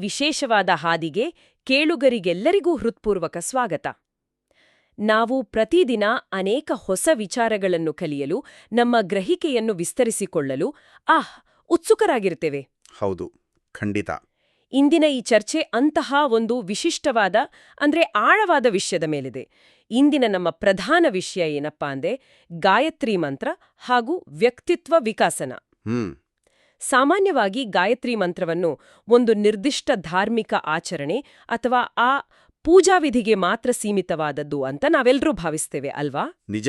ವಿಶೇಷವಾದ ಹಾದಿಗೆ ಕೇಳುಗರಿಗೆಲ್ಲರಿಗೂ ಹೃತ್ಪೂರ್ವಕ ಸ್ವಾಗತ. ನಾವು ಪ್ರತಿದಿನ ಅನೇಕ ಹೊಸ ವಿಚಾರಗಳನ್ನು ಕಲಿಯಲು, ನಮ್ಮ ಗ್ರಹಿಕೆಯನ್ನು ವಿಸ್ತರಿಸಿಕೊಳ್ಳಲು ಉತ್ಸುಕರಾಗಿರ್ತೇವೆ. ಹೌದು, ಖಂಡಿತ. ಇಂದಿನ ಈ ಚರ್ಚೆ ಅಂತಹ ಒಂದು ವಿಶಿಷ್ಟವಾದ ಆಳವಾದ ವಿಷಯದ ಮೇಲಿದೆ. ಇಂದಿನ ನಮ್ಮ ಪ್ರಧಾನ ವಿಷಯ ಏನಪ್ಪಾ ಅಂದ್ರೆ ಗಾಯತ್ರಿ ಮಂತ್ರ ಹಾಗೂ ವ್ಯಕ್ತಿತ್ವ ವಿಕಾಸನ. ಸಾಮಾನ್ಯವಾಗಿ ಗಾಯತ್ರಿ ಮಂತ್ರವನ್ನು ಒಂದು ನಿರ್ದಿಷ್ಟ ಧಾರ್ಮಿಕ ಆಚರಣೆ ಅಥವಾ ಆ ಪೂಜಾವಿಧಿಗೆ ಮಾತ್ರ ಸೀಮಿತವಾದದ್ದು ಅಂತ ನಾವೆಲ್ಲರೂ ಭಾವಿಸ್ತೇವೆ ಅಲ್ವಾ? ನಿಜ,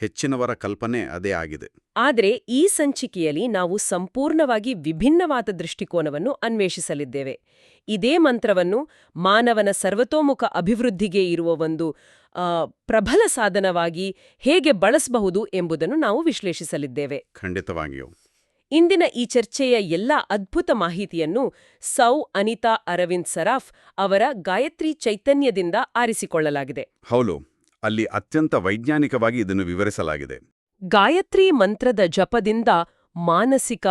ಹೆಚ್ಚಿನವರ ಕಲ್ಪನೆ ಅದೇ ಆಗಿದೆ. ಆದರೆ ಈ ಸಂಚಿಕೆಯಲ್ಲಿ ನಾವು ಸಂಪೂರ್ಣವಾಗಿ ವಿಭಿನ್ನವಾದ ದೃಷ್ಟಿಕೋನವನ್ನು ಅನ್ವೇಷಿಸಲಿದ್ದೇವೆ. ಇದೇ ಮಂತ್ರವನ್ನು ಮಾನವನ ಸರ್ವತೋಮುಖ ಅಭಿವೃದ್ಧಿಗೆ ಇರುವ ಒಂದು ಪ್ರಬಲ ಸಾಧನವಾಗಿ ಹೇಗೆ ಬಳಸಬಹುದು ಎಂಬುದನ್ನು ನಾವು ವಿಶ್ಲೇಷಿಸಲಿದ್ದೇವೆ. ಖಂಡಿತವಾಗಿಯೂ. ಇಂದಿನ ಈ ಚರ್ಚೆಯ ಎಲ್ಲ ಅದ್ಭುತ ಮಾಹಿತಿಯನ್ನು ಸೌ ಅನಿತಾ ಅರವಿಂದ್ ಸರಾಫ್ ಅವರ ಗಾಯತ್ರಿ ಚೈತನ್ಯದಿಂದ ಆರಿಸಿಕೊಳ್ಳಲಾಗಿದೆ. ಹೌದು, ಅಲ್ಲಿ ಅತ್ಯಂತ ವೈಜ್ಞಾನಿಕವಾಗಿ ಇದನ್ನು ವಿವರಿಸಲಾಗಿದೆ. ಗಾಯತ್ರಿ ಮಂತ್ರದ ಜಪದಿಂದ ಮಾನಸಿಕ,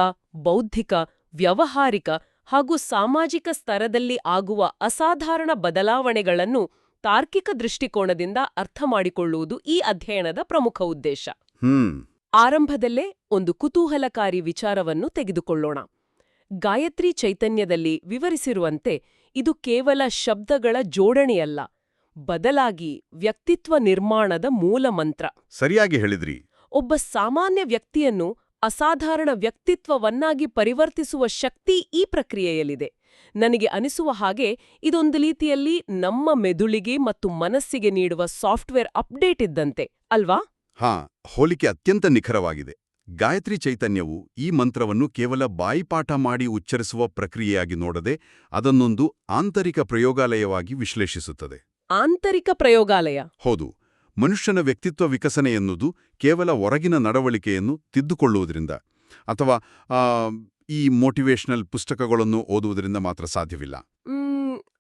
ಬೌದ್ಧಿಕ, ವ್ಯವಹಾರಿಕ ಹಾಗೂ ಸಾಮಾಜಿಕ ಸ್ತರದಲ್ಲಿ ಆಗುವ ಅಸಾಧಾರಣ ಬದಲಾವಣೆಗಳನ್ನು ತಾರ್ಕಿಕ ದೃಷ್ಟಿಕೋನದಿಂದ ಅರ್ಥಮಾಡಿಕೊಳ್ಳುವುದು ಈ ಅಧ್ಯಯನದ ಪ್ರಮುಖ ಉದ್ದೇಶ. ಆರಂಭದಲ್ಲೇ ಒಂದು ಕುತೂಹಲಕಾರಿ ವಿಚಾರವನ್ನು ತೆಗೆದುಕೊಳ್ಳೋಣ. ಗಾಯತ್ರಿ ಚೈತನ್ಯದಲ್ಲಿ ವಿವರಿಸಿರುವಂತೆ ಇದು ಕೇವಲ ಶಬ್ದಗಳ ಜೋಡಣೆಯಲ್ಲ, ಬದಲಾಗಿ ವ್ಯಕ್ತಿತ್ವ ನಿರ್ಮಾಣದ ಮೂಲ ಮಂತ್ರ. ಸರಿಯಾಗಿ ಹೇಳಿದ್ರಿ. ಒಬ್ಬ ಸಾಮಾನ್ಯ ವ್ಯಕ್ತಿಯನ್ನು ಅಸಾಧಾರಣ ವ್ಯಕ್ತಿತ್ವವನ್ನಾಗಿ ಪರಿವರ್ತಿಸುವ ಶಕ್ತಿ ಈ ಪ್ರಕ್ರಿಯೆಯಲ್ಲಿದೆ. ನನಗೆ ಅನಿಸುವ ಹಾಗೆ ಇದೊಂದು ರೀತಿಯಲ್ಲಿ ನಮ್ಮ ಮೆದುಳಿಗೆ ಮತ್ತು ಮನಸ್ಸಿಗೆ ನೀಡುವ ಸಾಫ್ಟ್ವೇರ್ ಅಪ್ಡೇಟ್ ಇದ್ದಂತೆ, ಅಲ್ವಾ? ಹೋಲಿಕೆ ಅತ್ಯಂತ ನಿಖರವಾಗಿದೆ. ಗಾಯತ್ರಿ ಚೈತನ್ಯವು ಈ ಮಂತ್ರವನ್ನು ಕೇವಲ ಬಾಯಿಪಾಠ ಮಾಡಿ ಉಚ್ಚರಿಸುವ ಪ್ರಕ್ರಿಯೆಯಾಗಿ ನೋಡದೆ ಅದನ್ನೊಂದು ಆಂತರಿಕ ಪ್ರಯೋಗಾಲಯವಾಗಿ ವಿಶ್ಲೇಷಿಸುತ್ತದೆ. ಆಂತರಿಕ ಪ್ರಯೋಗಾಲಯ? ಹೌದು. ಮನುಷ್ಯನ ವ್ಯಕ್ತಿತ್ವ ವಿಕಸನೆ ಎನ್ನುವುದು ಕೇವಲ ಹೊರಗಿನ ನಡವಳಿಕೆಯನ್ನು ತಿದ್ದುಕೊಳ್ಳುವುದರಿಂದ ಅಥವಾ ಈ ಮೋಟಿವೇಶನಲ್ ಪುಸ್ತಕಗಳನ್ನು ಓದುವುದರಿಂದ ಮಾತ್ರ ಸಾಧ್ಯವಿಲ್ಲ.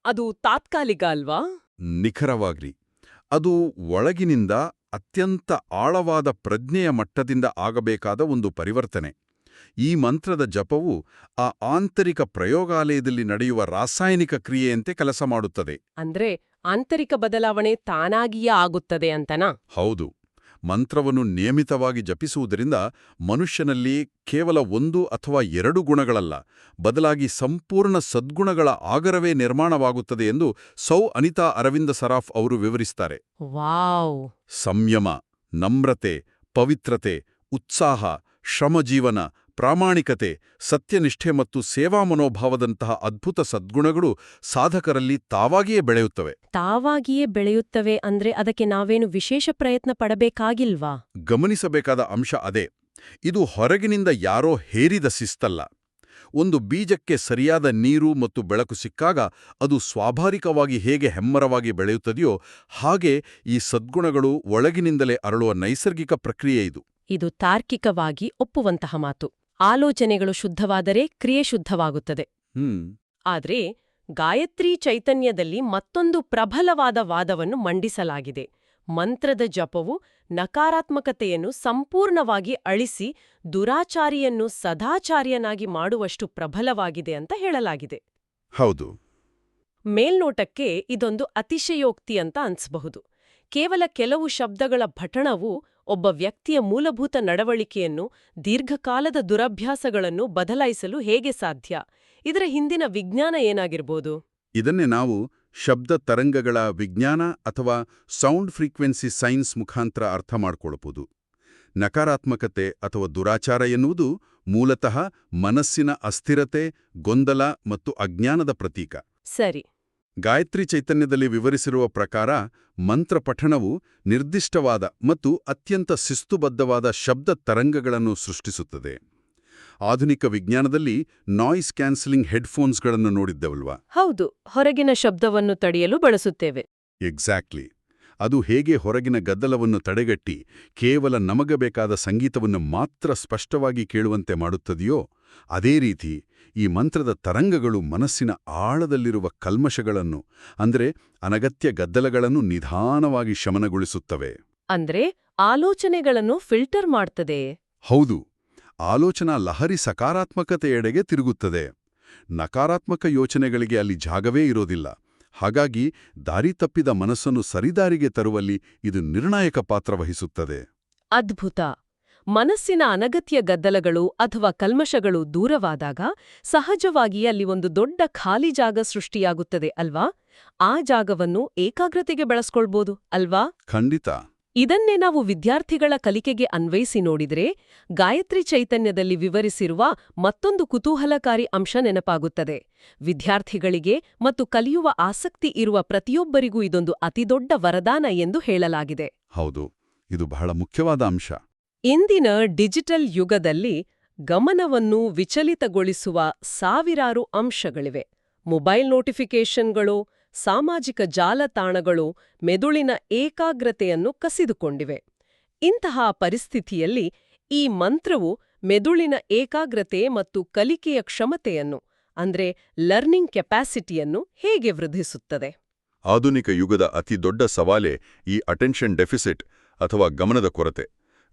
ಅದು ತಾತ್ಕಾಲಿಕ ಅಲ್ವಾ? ನಿಖರವಾಗಿ. ಅದು ಒಳಗಿನಿಂದ ಅತ್ಯಂತ ಆಳವಾದ ಪ್ರಜ್ಞೆಯ ಮಟ್ಟದಿಂದ ಆಗಬೇಕಾದ ಒಂದು ಪರಿವರ್ತನೆ. ಈ ಮಂತ್ರದ ಜಪವು ಆ ಆಂತರಿಕ ಪ್ರಯೋಗಾಲಯದಲ್ಲಿ ನಡೆಯುವ ರಾಸಾಯನಿಕ ಕ್ರಿಯೆಯಂತೆ ಕೆಲಸ ಮಾಡುತ್ತದೆ. ಅಂದ್ರೆ ಆಂತರಿಕ ಬದಲಾವಣೆ ತಾನಾಗಿಯೇ ಆಗುತ್ತದೆ ಅಂತನಾ? ಹೌದು. ಮಂತ್ರವನ್ನು ನಿಯಮಿತವಾಗಿ ಜಪಿಸುವುದರಿಂದ ಮನುಷ್ಯನಲ್ಲಿ ಕೇವಲ 1 ಅಥವಾ 2 ಗುಣಗಳಲ್ಲ, ಬದಲಾಗಿ ಸಂಪೂರ್ಣ ಸದ್ಗುಣಗಳ ಆಗರವೇ ನಿರ್ಮಾಣವಾಗುತ್ತದೆ ಎಂದು ಸೌ ಅನಿತಾ ಅರವಿಂದ ಸರಾಫ್ ಅವರು ವಿವರಿಸುತ್ತಾರೆ. ವಾವ್! ಸಂಯಮ, ನಮ್ರತೆ, ಪವಿತ್ರತೆ, ಉತ್ಸಾಹ, ಶ್ರಮಜೀವನ, ಪ್ರಾಮಾಣಿಕತೆ, ಸತ್ಯನಿಷ್ಠೆ ಮತ್ತು ಸೇವಾ ಮನೋಭಾವದಂತಹ ಅದ್ಭುತ ಸದ್ಗುಣಗಳು ಸಾಧಕರಲ್ಲಿ ತಾವಾಗಿಯೇ ಬೆಳೆಯುತ್ತವೆ. ತಾವಾಗಿಯೇ ಬೆಳೆಯುತ್ತವೆ ಅಂದ್ರೆ ಅದಕ್ಕೆ ನಾವೇನು ವಿಶೇಷ ಪ್ರಯತ್ನ ಪಡಬೇಕಾಗಿಲ್ವಾ? ಗಮನಿಸಬೇಕಾದ ಅಂಶ ಅದೇ. ಇದು ಹೊರಗಿನಿಂದ ಯಾರೋ ಹೇರಿದ ಶಿಸ್ತಲ್ಲ. ಒಂದು ಬೀಜಕ್ಕೆ ಸರಿಯಾದ ನೀರು ಮತ್ತು ಬೆಳಕು ಸಿಕ್ಕಾಗ ಅದು ಸ್ವಾಭಾವಿಕವಾಗಿ ಹೇಗೆ ಹೆಮ್ಮರವಾಗಿ ಬೆಳೆಯುತ್ತದೆಯೋ ಹಾಗೆ ಈ ಸದ್ಗುಣಗಳು ಒಳಗಿನಿಂದಲೇ ಅರಳುವ ನೈಸರ್ಗಿಕ ಪ್ರಕ್ರಿಯೆ ಇದು. ಇದು ತಾರ್ಕಿಕವಾಗಿ ಒಪ್ಪುವಂತಹ ಮಾತು. ಆಲೋಚನೆಗಳು ಶುದ್ಧವಾದರೆ ಕ್ರಿಯೆ ಶುದ್ಧವಾಗುತ್ತದೆ. ಆದ್ರೆ ಗಾಯತ್ರಿ ಚೈತನ್ಯದಲ್ಲಿ ಮತ್ತೊಂದು ಪ್ರಬಲವಾದ ವಾದವನ್ನು ಮಂಡಿಸಲಾಗಿದೆ. ಮಂತ್ರದ ಜಪವು ನಕಾರಾತ್ಮಕತೆಯನ್ನು ಸಂಪೂರ್ಣವಾಗಿ ಅಳಿಸಿ ದುರಾಚಾರಿಯನ್ನು ಸದಾಚಾರ್ಯನಾಗಿ ಮಾಡುವಷ್ಟು ಪ್ರಬಲವಾಗಿದೆ ಅಂತ ಹೇಳಲಾಗಿದೆ. ಹೌದು. ಮೇಲ್ನೋಟಕ್ಕೆ ಇದೊಂದು ಅತಿಶಯೋಕ್ತಿ ಅಂತ ಅನ್ಸಬಹುದು. ಕೇವಲ ಕೆಲವು ಶಬ್ದಗಳ ಪಠಣವು ಒಬ್ಬ ವ್ಯಕ್ತಿಯ ಮೂಲಭೂತ ನಡವಳಿಕೆಯನ್ನು, ದೀರ್ಘಕಾಲದ ದುರಭ್ಯಾಸಗಳನ್ನು ಬದಲಾಯಿಸಲು ಹೇಗೆ ಸಾಧ್ಯ? ಇದರ ಹಿಂದಿನ ವಿಜ್ಞಾನ ಏನಾಗಿರ್ಬೋದು? ಇದನ್ನೇ ನಾವು ಶಬ್ದ ತರಂಗಗಳ ವಿಜ್ಞಾನ ಅಥವಾ ಸೌಂಡ್ ಫ್ರೀಕ್ವೆನ್ಸಿ ಸೈನ್ಸ್ ಮುಖಾಂತರ ಅರ್ಥ ಮಾಡಿಕೊಳ್ಳಬಹುದು. ನಕಾರಾತ್ಮಕತೆ ಅಥವಾ ದುರಾಚಾರ ಎನ್ನುವುದು ಮೂಲತಃ ಮನಸ್ಸಿನ ಅಸ್ಥಿರತೆ, ಗೊಂದಲ ಮತ್ತು ಅಜ್ಞಾನದ ಪ್ರತೀಕ. ಸರಿ. ಗಾಯತ್ರಿ ಚೈತನ್ಯದಲ್ಲಿ ವಿವರಿಸಿರುವ ಪ್ರಕಾರ ಮಂತ್ರ ಪಠಣವು ನಿರ್ದಿಷ್ಟವಾದ ಮತ್ತು ಅತ್ಯಂತ ಶಿಸ್ತುಬದ್ಧವಾದ ಶಬ್ದ ತರಂಗಗಳನ್ನು ಸೃಷ್ಟಿಸುತ್ತದೆ. ಆಧುನಿಕ ವಿಜ್ಞಾನದಲ್ಲಿ ನಾಯ್ಸ್ ಕ್ಯಾನ್ಸಲಿಂಗ್ ಹೆಡ್ಫೋನ್ಸ್ಗಳನ್ನು ನೋಡಿದ್ದವಲ್ವಾ? ಹೌದು, ಹೊರಗಿನ ಶಬ್ದವನ್ನು ತಡೆಯಲು ಬಳಸುತ್ತೇವೆ. ಎಕ್ಸಾಕ್ಟ್ಲಿ. ಅದು ಹೇಗೆ ಹೊರಗಿನ ಗದ್ದಲವನ್ನು ತಡೆಗಟ್ಟಿ ಕೇವಲ ನಮಗೆ ಬೇಕಾದ ಸಂಗೀತವನ್ನು ಮಾತ್ರ ಸ್ಪಷ್ಟವಾಗಿ ಕೇಳುವಂತೆ ಮಾಡುತ್ತದೆಯೋ ಅದೇ ರೀತಿ ಈ ಮಂತ್ರದ ತರಂಗಗಳು ಮನಸ್ಸಿನ ಆಳದಲ್ಲಿರುವ ಕಲ್ಮಶಗಳನ್ನು ಅಂದರೆ ಅನಗತ್ಯ ಗದ್ದಲಗಳನ್ನು ನಿಧಾನವಾಗಿ ಶಮನಗೊಳಿಸುತ್ತವೆ. ಅಂದ್ರೆ ಆಲೋಚನೆಗಳನ್ನು ಫಿಲ್ಟರ್ ಮಾಡ್ತದೆ. ಹೌದು. ಆಲೋಚನಾ ಲಹರಿ ಸಕಾರಾತ್ಮಕತೆಯೆಡೆಗೆ ತಿರುಗುತ್ತದೆ. ನಕಾರಾತ್ಮಕ ಯೋಚನೆಗಳಿಗೆ ಅಲ್ಲಿ ಜಾಗವೇ ಇರೋದಿಲ್ಲ. ಹಾಗಾಗಿ ದಾರಿ ತಪ್ಪಿದ ಮನಸ್ಸನ್ನು ಸರಿದಾರಿಗೆ ತರುವಲ್ಲಿ ಇದು ನಿರ್ಣಾಯಕ ಪಾತ್ರ ವಹಿಸುತ್ತದೆ. ಅದ್ಭುತ. ಮನಸ್ಸಿನ ಅನಗತ್ಯ ಗದ್ದಲಗಳು ಅಥವಾ ಕಲ್ಮಶಗಳು ದೂರವಾದಾಗ ಸಹಜವಾಗಿ ಅಲ್ಲಿ ಒಂದು ದೊಡ್ಡ ಖಾಲಿ ಜಾಗ ಸೃಷ್ಟಿಯಾಗುತ್ತದೆ ಅಲ್ವಾ? ಆ ಜಾಗವನ್ನು ಏಕಾಗ್ರತೆಗೆ ಬಳಸ್ಕೊಳ್ಬೋದು ಅಲ್ವಾ? ಖಂಡಿತ. ಇದನ್ನೇ ನಾವು ವಿದ್ಯಾರ್ಥಿಗಳ ಕಲಿಕೆಗೆ ಅನ್ವಯಿಸಿ ನೋಡಿದ್ರೆ ಗಾಯತ್ರಿ ಚೈತನ್ಯದಲ್ಲಿ ವಿವರಿಸಿರುವ ಮತ್ತೊಂದು ಕುತೂಹಲಕಾರಿ ಅಂಶ ನೆನಪಾಗುತ್ತದೆ. ವಿದ್ಯಾರ್ಥಿಗಳಿಗೆ ಮತ್ತು ಕಲಿಯುವ ಆಸಕ್ತಿ ಇರುವ ಪ್ರತಿಯೊಬ್ಬರಿಗೂ ಇದೊಂದು ಅತಿದೊಡ್ಡ ವರದಾನ ಎಂದು ಹೇಳಲಾಗಿದೆ. ಹೌದು, ಇದು ಬಹಳ ಮುಖ್ಯವಾದ ಅಂಶ. ಇಂದಿನ ಡಿಜಿಟಲ್ ಯುಗದಲ್ಲಿ ಗಮನವನ್ನು ವಿಚಲಿತಗೊಳಿಸುವ ಸಾವಿರಾರು ಅಂಶಗಳಿವೆ. ಮೊಬೈಲ್ ನೋಟಿಫಿಕೇಷನ್ಗಳು, ಸಾಮಾಜಿಕ ಜಾಲತಾಣಗಳು ಮೆದುಳಿನ ಏಕಾಗ್ರತೆಯನ್ನು ಕಸಿದುಕೊಂಡಿವೆ. ಇಂತಹ ಪರಿಸ್ಥಿತಿಯಲ್ಲಿ ಈ ಮಂತ್ರವು ಮೆದುಳಿನ ಏಕಾಗ್ರತೆ ಮತ್ತು ಕಲಿಕೆಯ ಕ್ಷಮತೆಯನ್ನು ಅಂದ್ರೆ ಲರ್ನಿಂಗ್ ಕೆಪಾಸಿಟಿಯನ್ನು ಹೇಗೆ ವೃದ್ಧಿಸುತ್ತದೆ? ಆಧುನಿಕ ಯುಗದ ಅತಿ ದೊಡ್ಡ ಸವಾಲೇ ಈ ಅಟೆನ್ಷನ್ ಡೆಫಿಸಿಟ್ ಅಥವಾ ಗಮನದ ಕೊರತೆ.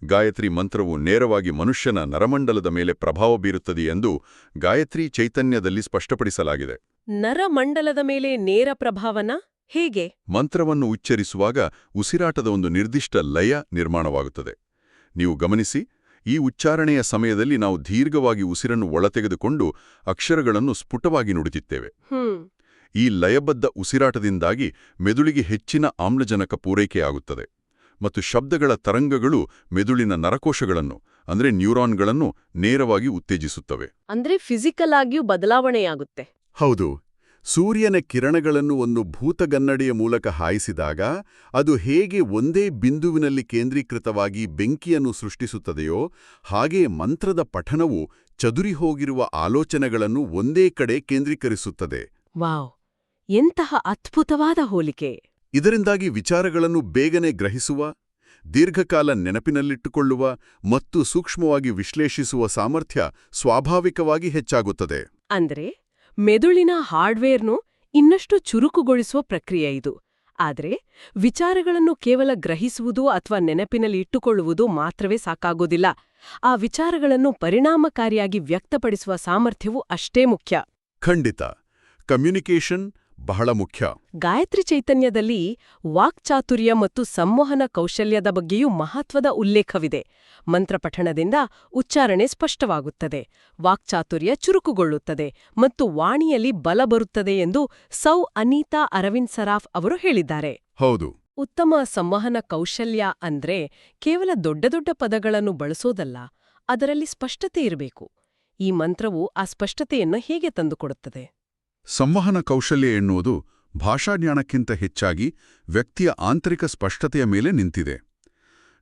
ಗಾಯತ್ರಿ ಮಂತ್ರವು ನೇರವಾಗಿ ಮನುಷ್ಯನ ನರಮಂಡಲದ ಮೇಲೆ ಪ್ರಭಾವ ಬೀರುತ್ತದೆ ಎಂದು ಗಾಯತ್ರಿ ಚೈತನ್ಯದಲ್ಲಿ ಸ್ಪಷ್ಟಪಡಿಸಲಾಗಿದೆ. ನರಮಂಡಲದ ಮೇಲೆ ನೇರ ಪ್ರಭಾವನ ಹೇಗೆ? ಮಂತ್ರವನ್ನು ಉಚ್ಚರಿಸುವಾಗ ಉಸಿರಾಟದ ಒಂದು ನಿರ್ದಿಷ್ಟ ಲಯ ನಿರ್ಮಾಣವಾಗುತ್ತದೆ. ನೀವು ಗಮನಿಸಿ, ಈ ಉಚ್ಚಾರಣೆಯ ಸಮಯದಲ್ಲಿ ನಾವು ದೀರ್ಘವಾಗಿ ಉಸಿರನ್ನು ಒಳತೆಗೆದುಕೊಂಡು ಅಕ್ಷರಗಳನ್ನು ಸ್ಫುಟವಾಗಿ ನುಡಿಯುತ್ತೇವೆ. ಈ ಲಯಬದ್ಧ ಉಸಿರಾಟದಿಂದಾಗಿ ಮೆದುಳಿಗೆ ಹೆಚ್ಚಿನ ಆಮ್ಲಜನಕ ಪೂರೈಕೆಯಾಗುತ್ತದೆ ಮತ್ತು ಶಬ್ದಗಳ ತರಂಗಗಳು ಮೆದುಳಿನ ನರಕೋಶಗಳನ್ನು ಅಂದ್ರೆ ನ್ಯೂರಾನ್ಗಳನ್ನು ನೇರವಾಗಿ ಉತ್ತೇಜಿಸುತ್ತವೆ. ಅಂದ್ರೆ ಫಿಸಿಕಲ್ ಆಗಿಯೂ ಬದಲಾವಣೆಯಾಗುತ್ತೆ. ಹೌದು. ಸೂರ್ಯನ ಕಿರಣಗಳನ್ನು ಒಂದು ಭೂತಗನ್ನಡಿಯ ಮೂಲಕ ಹಾಯಿಸಿದಾಗ ಅದು ಹೇಗೆ ಒಂದೇ ಬಿಂದುವಿನಲ್ಲಿ ಕೇಂದ್ರೀಕೃತವಾಗಿ ಬೆಂಕಿಯನ್ನು ಸೃಷ್ಟಿಸುತ್ತದೆಯೋ ಹಾಗೆ ಮಂತ್ರದ ಪಠನವು ಚದುರಿಹೋಗಿರುವ ಆಲೋಚನೆಗಳನ್ನು ಒಂದೇ ಕಡೆ ಕೇಂದ್ರೀಕರಿಸುತ್ತದೆ. ವಾವ್, ಎಂತಹ ಅದ್ಭುತವಾದ ಹೋಲಿಕೆ! ಇದರಿಂದಾಗಿ ವಿಚಾರಗಳನ್ನು ಬೇಗನೆ ಗ್ರಹಿಸುವ, ದೀರ್ಘಕಾಲ ನೆನಪಿನಲ್ಲಿಟ್ಟುಕೊಳ್ಳುವ ಮತ್ತು ಸೂಕ್ಷ್ಮವಾಗಿ ವಿಶ್ಲೇಷಿಸುವ ಸಾಮರ್ಥ್ಯ ಸ್ವಾಭಾವಿಕವಾಗಿ ಹೆಚ್ಚಾಗುತ್ತದೆ. ಅಂದ್ರೆ ಮೆದುಳಿನ ಹಾರ್ಡ್ವೇರ್ನು ಇನ್ನಷ್ಟು ಚುರುಕುಗೊಳಿಸುವ ಪ್ರಕ್ರಿಯೆ ಇದು. ಆದ್ರೆ ವಿಚಾರಗಳನ್ನು ಕೇವಲ ಗ್ರಹಿಸುವುದು ಅಥವಾ ನೆನಪಿನಲ್ಲಿ ಇಟ್ಟುಕೊಳ್ಳುವುದು ಮಾತ್ರವೇ ಸಾಕಾಗೋದಿಲ್ಲ. ಆ ವಿಚಾರಗಳನ್ನು ಪರಿಣಾಮಕಾರಿಯಾಗಿ ವ್ಯಕ್ತಪಡಿಸುವ ಸಾಮರ್ಥ್ಯವೂ ಅಷ್ಟೇ ಮುಖ್ಯ. ಖಂಡಿತ. ಕಮ್ಯುನಿಕೇಷನ್ ಬಹಳ ಮುಖ್ಯ. ಗಾಯತ್ರಿ ಚೈತನ್ಯದಲ್ಲಿ ವಾಕ್ಚಾತುರ್ಯ ಮತ್ತು ಸಂವಹನ ಕೌಶಲ್ಯದ ಬಗ್ಗೆಯೂ ಮಹತ್ವದ ಉಲ್ಲೇಖವಿದೆ. ಮಂತ್ರಪಠಣದಿಂದ ಉಚ್ಚಾರಣೆ ಸ್ಪಷ್ಟವಾಗುತ್ತದೆ, ವಾಕ್ಚಾತುರ್ಯ ಚುರುಕುಗೊಳ್ಳುತ್ತದೆ ಮತ್ತು ವಾಣಿಯಲ್ಲಿ ಬಲ ಬರುತ್ತದೆ ಎಂದು ಸೌ ಅನೀತಾ ಅರವಿಂದ್ ಸರಾಫ್ ಅವರು ಹೇಳಿದ್ದಾರೆ. ಹೌದು. ಉತ್ತಮ ಸಂವಹನ ಕೌಶಲ್ಯ ಅಂದ್ರೆ ಕೇವಲ ದೊಡ್ಡ ದೊಡ್ಡ ಪದಗಳನ್ನು ಬಳಸೋದಲ್ಲ, ಅದರಲ್ಲಿ ಸ್ಪಷ್ಟತೆ ಇರಬೇಕು. ಈ ಮಂತ್ರವು ಆ ಸ್ಪಷ್ಟತೆಯನ್ನು ಹೇಗೆ ತಂದುಕೊಡುತ್ತದೆ? ಸಂವಹನ ಕೌಶಲ್ಯ ಎನ್ನುವುದು ಭಾಷಾಜ್ಞಾನಕ್ಕಿಂತ ಹೆಚ್ಚಾಗಿ ವ್ಯಕ್ತಿಯ ಆಂತರಿಕ ಸ್ಪಷ್ಟತೆಯ ಮೇಲೆ ನಿಂತಿದೆ.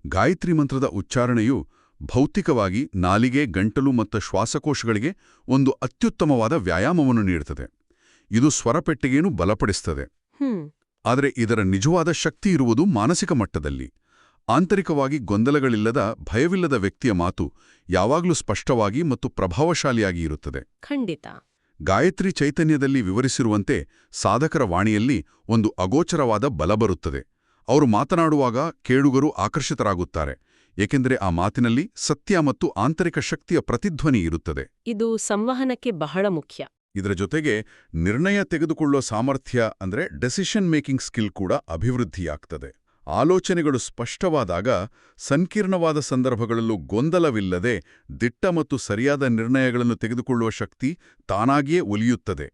ಗಾಯತ್ರಿ ಮಂತ್ರದ ಉಚ್ಚಾರಣೆಯು ಭೌತಿಕವಾಗಿ ನಾಲಿಗೆ, ಗಂಟಲು ಮತ್ತು ಶ್ವಾಸಕೋಶಗಳಿಗೆ ಒಂದು ಅತ್ಯುತ್ತಮವಾದ ವ್ಯಾಯಾಮವನ್ನು ನೀಡುತ್ತದೆ. ಇದು ಸ್ವರಪೆಟ್ಟಿಗೆಯನ್ನು ಬಲಪಡಿಸುತ್ತದೆ. ಆದರೆ ಇದರ ನಿಜವಾದ ಶಕ್ತಿ ಇರುವುದು ಮಾನಸಿಕ ಮಟ್ಟದಲ್ಲಿ. ಆಂತರಿಕವಾಗಿ ಗೊಂದಲಗಳಿಲ್ಲದ, ಭಯವಿಲ್ಲದ ವ್ಯಕ್ತಿಯ ಮಾತು ಯಾವಾಗಲೂ ಸ್ಪಷ್ಟವಾಗಿ ಮತ್ತು ಪ್ರಭಾವಶಾಲಿಯಾಗಿ ಇರುತ್ತದೆ. ಖಂಡಿತ. ಗಾಯತ್ರಿ ಚೈತನ್ಯದಲ್ಲಿ ವಿವರಿಸಿರುವಂತೆ ಸಾಧಕರ ವಾಣಿಯಲ್ಲಿ ಒಂದು ಅಗೋಚರವಾದ ಬಲ ಬರುತ್ತದೆ. ಅವರು ಮಾತನಾಡುವಾಗ ಕೇಳುಗರು ಆಕರ್ಷಿತರಾಗುತ್ತಾರೆ, ಏಕೆಂದರೆ ಆ ಮಾತಿನಲ್ಲಿ ಸತ್ಯ ಮತ್ತು ಆಂತರಿಕ ಶಕ್ತಿಯ ಪ್ರತಿಧ್ವನಿ ಇರುತ್ತದೆ. ಇದು ಸಂವಹನಕ್ಕೆ ಬಹಳ ಮುಖ್ಯ. ಇದರ ಜೊತೆಗೆ ನಿರ್ಣಯ ತೆಗೆದುಕೊಳ್ಳುವ ಸಾಮರ್ಥ್ಯ ಅಂದ್ರೆ ಡೆಸಿಷನ್ ಮೇಕಿಂಗ್ ಸ್ಕಿಲ್ ಕೂಡ ಅಭಿವೃದ್ಧಿಯಾಗ್ತದೆ. ಆಲೋಚನೆಗಳು ಸ್ಪಷ್ಟವಾದಾಗ ಸಂಕೀರ್ಣವಾದ ಸಂದರ್ಭಗಳಲ್ಲೂ ಗೊಂದಲವಿಲ್ಲದೆ ದಿಟ್ಟ ಮತ್ತು ಸರಿಯಾದ ನಿರ್ಣಯಗಳನ್ನು ತೆಗೆದುಕೊಳ್ಳುವ ಶಕ್ತಿ ತಾನಾಗಿಯೇ ಒಲಿಯುತ್ತದೆ.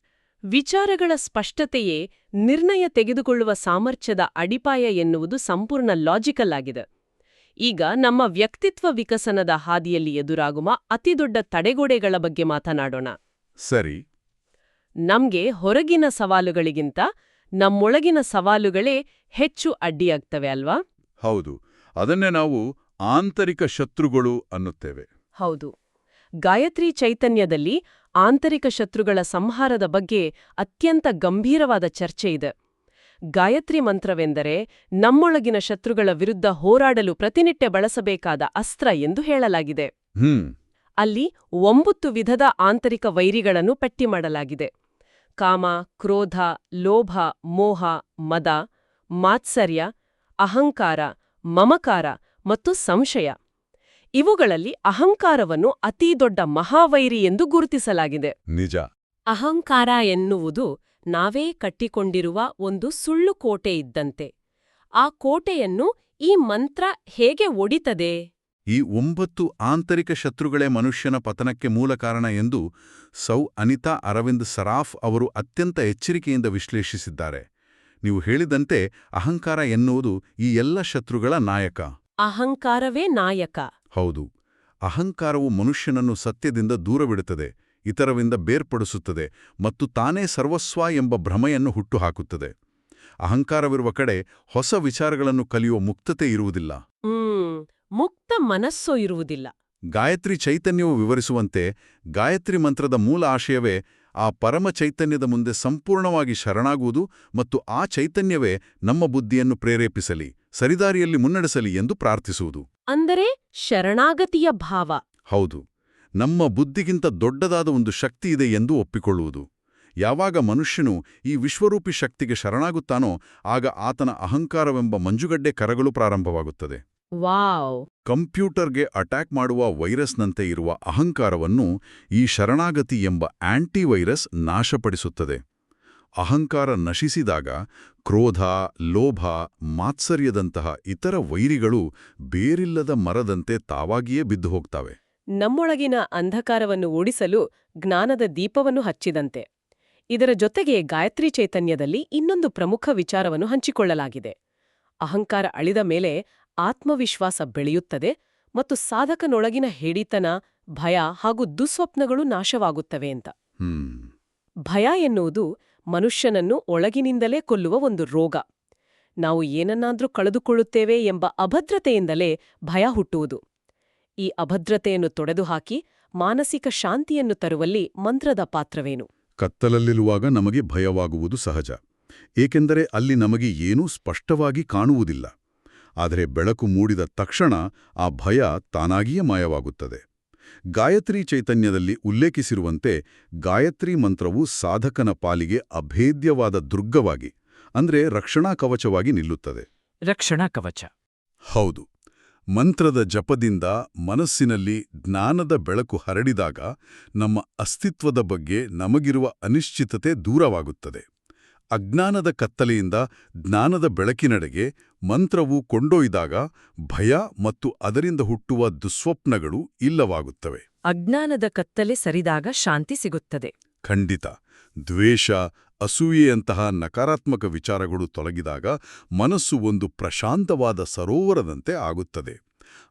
ವಿಚಾರಗಳ ಸ್ಪಷ್ಟತೆಯೇ ನಿರ್ಣಯ ತೆಗೆದುಕೊಳ್ಳುವ ಸಾಮರ್ಥ್ಯದ ಅಡಿಪಾಯ ಎನ್ನುವುದು ಸಂಪೂರ್ಣ ಲಾಜಿಕಲ್ ಆಗಿದೆ. ಈಗ ನಮ್ಮ ವ್ಯಕ್ತಿತ್ವ ವಿಕಸನದ ಹಾದಿಯಲ್ಲಿ ಎದುರಾಗುವ ಅತಿದೊಡ್ಡ ತಡೆಗೋಡೆಗಳ ಬಗ್ಗೆ ಮಾತನಾಡೋಣ. ಸರಿ. ನಮ್ಗೆ ಹೊರಗಿನ ಸವಾಲುಗಳಿಗಿಂತ ನಮ್ಮೊಳಗಿನ ಸವಾಲುಗಳೇ ಹೆಚ್ಚು ಅಡ್ಡಿಯಾಗ್ತವೆ ಅಲ್ವಾ? ಹೌದು. ಅದನ್ನೇ ನಾವು ಆಂತರಿಕ ಶತ್ರುಗಳು ಅನ್ನುತ್ತೇವೆ. ಹೌದು. ಗಾಯತ್ರಿ ಚೈತನ್ಯದಲ್ಲಿ ಆಂತರಿಕ ಶತ್ರುಗಳ ಸಂಹಾರದ ಬಗ್ಗೆ ಅತ್ಯಂತ ಗಂಭೀರವಾದ ಚರ್ಚೆ ಇದೆ. ಗಾಯತ್ರಿ ಮಂತ್ರವೆಂದರೆ ನಮ್ಮೊಳಗಿನ ಶತ್ರುಗಳ ವಿರುದ್ಧ ಹೋರಾಡಲು ಪ್ರತಿನಿತ್ಯ ಬಳಸಬೇಕಾದ ಅಸ್ತ್ರ ಎಂದು ಹೇಳಲಾಗಿದೆ. ಅಲ್ಲಿ 9 ವಿಧದ ಆಂತರಿಕ ವೈರಿಗಳನ್ನು ಪಟ್ಟಿ ಮಾಡಲಾಗಿದೆ. ಕಾಮ, ಕ್ರೋಧ, ಲೋಭ, ಮೋಹ, ಮದ, ಮಾತ್ಸರ್ಯ, ಅಹಂಕಾರ, ಮಮಕಾರ ಮತ್ತು ಸಂಶಯ. ಇವುಗಳಲ್ಲಿ ಅಹಂಕಾರವನ್ನು ಅತೀ ದೊಡ್ಡ ಮಹಾವೈರಿ ಎಂದು ಗುರುತಿಸಲಾಗಿದೆ. ನಿಜ. ಅಹಂಕಾರ ಎನ್ನುವುದು ನಾವೇ ಕಟ್ಟಿಕೊಂಡಿರುವ ಒಂದು ಸುಳ್ಳು ಕೋಟೆ ಇದ್ದಂತೆ. ಆ ಕೋಟೆಯನ್ನು ಈ ಮಂತ್ರ ಹೇಗೆ ಒಡಿತದೆ? ಈ 9 ಆಂತರಿಕ ಶತ್ರುಗಳೇ ಮನುಷ್ಯನ ಪತನಕ್ಕೆ ಮೂಲ ಕಾರಣ ಎಂದು ಸೌ ಅನಿತಾ ಅರವಿಂದ್ ಸರಾಫ್ ಅವರು ಅತ್ಯಂತ ಎಚ್ಚರಿಕೆಯಿಂದ ವಿಶ್ಲೇಷಿಸಿದ್ದಾರೆ. ನೀವು ಹೇಳಿದಂತೆ ಅಹಂಕಾರ ಎನ್ನುವುದು ಈ ಎಲ್ಲ ಶತ್ರುಗಳ ನಾಯಕ. ಅಹಂಕಾರವೇ ನಾಯಕ. ಹೌದು. ಅಹಂಕಾರವು ಮನುಷ್ಯನನ್ನು ಸತ್ಯದಿಂದ ದೂರವಿಡುತ್ತದೆ, ಇತರರಿಂದ ಬೇರ್ಪಡಿಸುತ್ತದೆ ಮತ್ತು ತಾನೇ ಸರ್ವಸ್ವ ಎಂಬ ಭ್ರಮೆಯನ್ನು ಹುಟ್ಟುಹಾಕುತ್ತದೆ. ಅಹಂಕಾರವಿರುವ ಕಡೆ ಹೊಸ ವಿಚಾರಗಳನ್ನು ಕಲಿಯುವ ಮುಕ್ತತೆ ಇರುವುದಿಲ್ಲ. ಮುಕ್ತ ಮನಸ್ಸು ಇರುವುದಿಲ್ಲ. ಗಾಯತ್ರಿ ಚೈತನ್ಯವು ವಿವರಿಸುವಂತೆ ಗಾಯತ್ರಿ ಮಂತ್ರದ ಮೂಲ ಆಶಯವೇ ಆ ಪರಮ ಚೈತನ್ಯದ ಮುಂದೆ ಸಂಪೂರ್ಣವಾಗಿ ಶರಣಾಗುವುದು ಮತ್ತು ಆ ಚೈತನ್ಯವೇ ನಮ್ಮ ಬುದ್ಧಿಯನ್ನು ಪ್ರೇರೇಪಿಸಲಿ, ಸರಿದಾರಿಯಲ್ಲಿ ಮುನ್ನಡೆಸಲಿ ಎಂದು ಪ್ರಾರ್ಥಿಸುವುದು. ಅಂದರೆ ಶರಣಾಗತಿಯ ಭಾವ. ಹೌದು. ನಮ್ಮ ಬುದ್ಧಿಗಿಂತ ದೊಡ್ಡದಾದ ಒಂದು ಶಕ್ತಿ ಇದೆ ಎಂದು ಒಪ್ಪಿಕೊಳ್ಳುವುದು. ಯಾವಾಗ ಮನುಷ್ಯನು ಈ ವಿಶ್ವರೂಪಿ ಶಕ್ತಿಗೆ ಶರಣಾಗುತ್ತಾನೋ ಆಗ ಆತನ ಅಹಂಕಾರವೆಂಬ ಮಂಜುಗಡ್ಡೆ ಕರಗಲು ಪ್ರಾರಂಭವಾಗುತ್ತದೆ. ವಾವ್! ಕಂಪ್ಯೂಟರ್ಗೆ ಅಟ್ಯಾಕ್ ಮಾಡುವ ವೈರಸ್ನಂತೆ ಇರುವ ಅಹಂಕಾರವನ್ನು ಈ ಶರಣಾಗತಿ ಎಂಬ ಆಂಟಿವೈರಸ್ ನಾಶಪಡಿಸುತ್ತದೆ. ಅಹಂಕಾರ ನಶಿಸಿದಾಗ ಕ್ರೋಧ, ಲೋಭ, ಮಾತ್ಸರ್ಯದಂತಹ ಇತರ ವೈರಿಗಳು ಬೇರಿಲ್ಲದ ಮರದಂತೆ ತಾವಾಗಿಯೇ ಬಿದ್ದು ಹೋಗ್ತವೆ. ನಮ್ಮೊಳಗಿನ ಅಂಧಕಾರವನ್ನು ಓಡಿಸಲು ಜ್ಞಾನದ ದೀಪವನ್ನು ಹಚ್ಚಿದಂತೆ. ಇದರ ಜೊತೆಗೆ ಗಾಯತ್ರಿ ಚೈತನ್ಯದಲ್ಲಿ ಇನ್ನೊಂದು ಪ್ರಮುಖ ವಿಚಾರವನ್ನು ಹಂಚಿಕೊಳ್ಳಲಾಗಿದೆ. ಅಹಂಕಾರ ಅಳಿದ ಮೇಲೆ ಆತ್ಮವಿಶ್ವಾಸ ಬೆಳೆಯುತ್ತದೆ ಮತ್ತು ಸಾಧಕನೊಳಗಿನ ಹೇಡಿತನ, ಭಯ ಹಾಗೂ ದುಸ್ವಪ್ನಗಳು ನಾಶವಾಗುತ್ತವೆ ಅಂತ. ಭಯ ಎನ್ನುವುದು ಮನುಷ್ಯನನ್ನು ಒಳಗಿನಿಂದಲೇ ಕೊಲ್ಲುವ ಒಂದು ರೋಗ. ನಾವು ಏನನ್ನಾದ್ರೂ ಕಳೆದುಕೊಳ್ಳುತ್ತೇವೆ ಎಂಬ ಅಭದ್ರತೆಯಿಂದಲೇ ಭಯ ಹುಟ್ಟುವುದು. ಈ ಅಭದ್ರತೆಯನ್ನು ತೊಡೆದುಹಾಕಿ ಮಾನಸಿಕ ಶಾಂತಿಯನ್ನು ತರುವಲ್ಲಿ ಮಂತ್ರದ ಪಾತ್ರವೇನು? ಕತ್ತಲಲ್ಲಿರುವಾಗ ನಮಗೆ ಭಯವಾಗುವುದು ಸಹಜ, ಏಕೆಂದರೆ ಅಲ್ಲಿ ನಮಗೆ ಏನೂ ಸ್ಪಷ್ಟವಾಗಿ ಕಾಣುವುದಿಲ್ಲ. ಆದರೆ ಬೆಳಕು ಮೂಡಿದ ತಕ್ಷಣ ಆ ಭಯ ತಾನಾಗಿಯೇ ಮಾಯವಾಗುತ್ತದೆ. ಗಾಯತ್ರಿ ಚೈತನ್ಯದಲ್ಲಿ ಉಲ್ಲೇಖಿಸಿರುವಂತೆ ಗಾಯತ್ರಿ ಮಂತ್ರವು ಸಾಧಕನ ಪಾಲಿಗೆ ಅಭೇದ್ಯವಾದ ದುರ್ಗವಾಗಿ, ಅಂದ್ರೆ ರಕ್ಷಣಾ ಕವಚವಾಗಿ ನಿಲ್ಲುತ್ತದೆ. ರಕ್ಷಣಾ ಕವಚ. ಹೌದು. ಮಂತ್ರದ ಜಪದಿಂದ ಮನಸ್ಸಿನಲ್ಲಿ ಜ್ಞಾನದ ಬೆಳಕು ಹರಡಿದಾಗ ನಮ್ಮ ಅಸ್ತಿತ್ವದ ಬಗ್ಗೆ ನಮಗಿರುವ ಅನಿಶ್ಚಿತತೆ ದೂರವಾಗುತ್ತದೆ. ಅಜ್ಞಾನದ ಕತ್ತಲೆಯಿಂದ ಜ್ಞಾನದ ಬೆಳಕಿನೆಡೆಗೆ ಮಂತ್ರವು ಕೊಂಡೊಯ್ದಾಗ ಭಯ ಮತ್ತು ಅದರಿಂದ ಹುಟ್ಟುವ ದುಸ್ವಪ್ನಗಳು ಇಲ್ಲವಾಗುತ್ತವೆ. ಅಜ್ಞಾನದ ಕತ್ತಲೆ ಸರಿದಾಗ ಶಾಂತಿ ಸಿಗುತ್ತದೆ. ಖಂಡಿತ. ದ್ವೇಷ, ಅಸೂಯೆಯಂತಹ ನಕಾರಾತ್ಮಕ ವಿಚಾರಗಳು ತೊಲಗಿದಾಗ ಮನಸ್ಸು ಒಂದು ಪ್ರಶಾಂತವಾದ ಸರೋವರದಂತೆ ಆಗುತ್ತದೆ.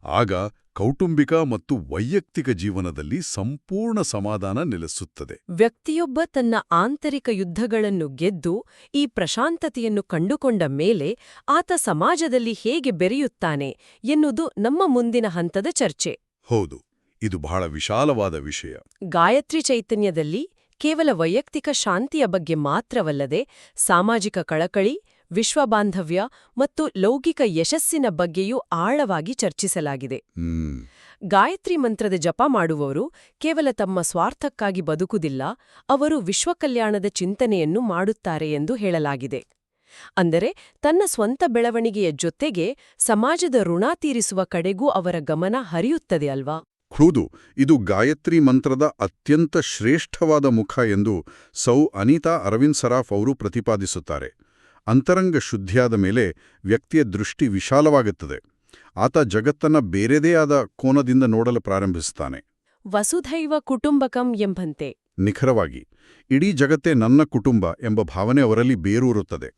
ಆಗ ಕೌಟುಂಬಿಕ ಮತ್ತು ವೈಯಕ್ತಿಕ ಜೀವನದಲ್ಲಿ ಸಂಪೂರ್ಣ ಸಮಾಧಾನ ನೆಲೆಸುತ್ತದೆ. ವ್ಯಕ್ತಿಯೊಬ್ಬ ತನ್ನ ಆಂತರಿಕ ಯುದ್ಧಗಳನ್ನು ಗೆದ್ದು ಈ ಪ್ರಶಾಂತತೆಯನ್ನು ಕಂಡುಕೊಂಡ ಮೇಲೆ ಆತ ಸಮಾಜದಲ್ಲಿ ಹೇಗೆ ಬೆರೆಯುತ್ತಾನೆ ಎನ್ನುವುದು ನಮ್ಮ ಮುಂದಿನ ಹಂತದ ಚರ್ಚೆ. ಹೌದು, ಇದು ಬಹಳ ವಿಶಾಲವಾದ ವಿಷಯ. ಗಾಯತ್ರಿ ಚೈತನ್ಯದಲ್ಲಿ ಕೇವಲ ವೈಯಕ್ತಿಕ ಶಾಂತಿಯ ಬಗ್ಗೆ ಮಾತ್ರವಲ್ಲದೆ ಸಾಮಾಜಿಕ ಕಳಕಳಿ, ವಿಶ್ವಬಾಂಧವ್ಯ ಮತ್ತು ಲೌಕಿಕ ಯಶಸ್ಸಿನ ಬಗ್ಗೆಯೂ ಆಳವಾಗಿ ಚರ್ಚಿಸಲಾಗಿದೆ. ಗಾಯತ್ರಿ ಮಂತ್ರದ ಜಪ ಮಾಡುವವರು ಕೇವಲ ತಮ್ಮ ಸ್ವಾರ್ಥಕ್ಕಾಗಿ ಬದುಕುವುದಿಲ್ಲ, ಅವರು ವಿಶ್ವಕಲ್ಯಾಣದ ಚಿಂತನೆಯನ್ನು ಮಾಡುತ್ತಾರೆ ಎಂದು ಹೇಳಲಾಗಿದೆ. ಅಂದರೆ ತನ್ನ ಸ್ವಂತ ಬೆಳವಣಿಗೆಯ ಜೊತೆಗೆ ಸಮಾಜದ ಋಣ ತೀರಿಸುವ ಕಡೆಗೂ ಅವರ ಗಮನ ಹರಿಯುತ್ತದೆ ಅಲ್ವಾ? ಹೌದು, ಇದು ಗಾಯತ್ರಿ ಮಂತ್ರದ ಅತ್ಯಂತ ಶ್ರೇಷ್ಠವಾದ ಮುಖ ಎಂದು ಸೌ ಅನಿತಾ ಅರವಿಂದ್ ಸರಾಫ್ ಅವರು ಪ್ರತಿಪಾದಿಸುತ್ತಾರೆ. ಅಂತರಂಗ ಶುದ್ಧಿಯಾದ ಮೇಲೆ ವ್ಯಕ್ತಿಯ ದೃಷ್ಟಿ ವಿಶಾಲವಾಗುತ್ತದೆ. ಆತ ಜಗತ್ತನ್ನ ಬೇರೆದೇ ಆದ ಕೋನದಿಂದ ನೋಡಲು ಪ್ರಾರಂಭಿಸುತ್ತಾನೆ. ವಸುಧೈವ ಕುಟುಂಬಕಂ ಎಂಬಂತೆ. ನಿಖರವಾಗಿ, ಇಡೀ ಜಗತ್ತೇ ನನ್ನ ಕುಟುಂಬ ಎಂಬ ಭಾವನೆ ಅವರಲ್ಲಿ ಬೇರೂರುತ್ತದೆ.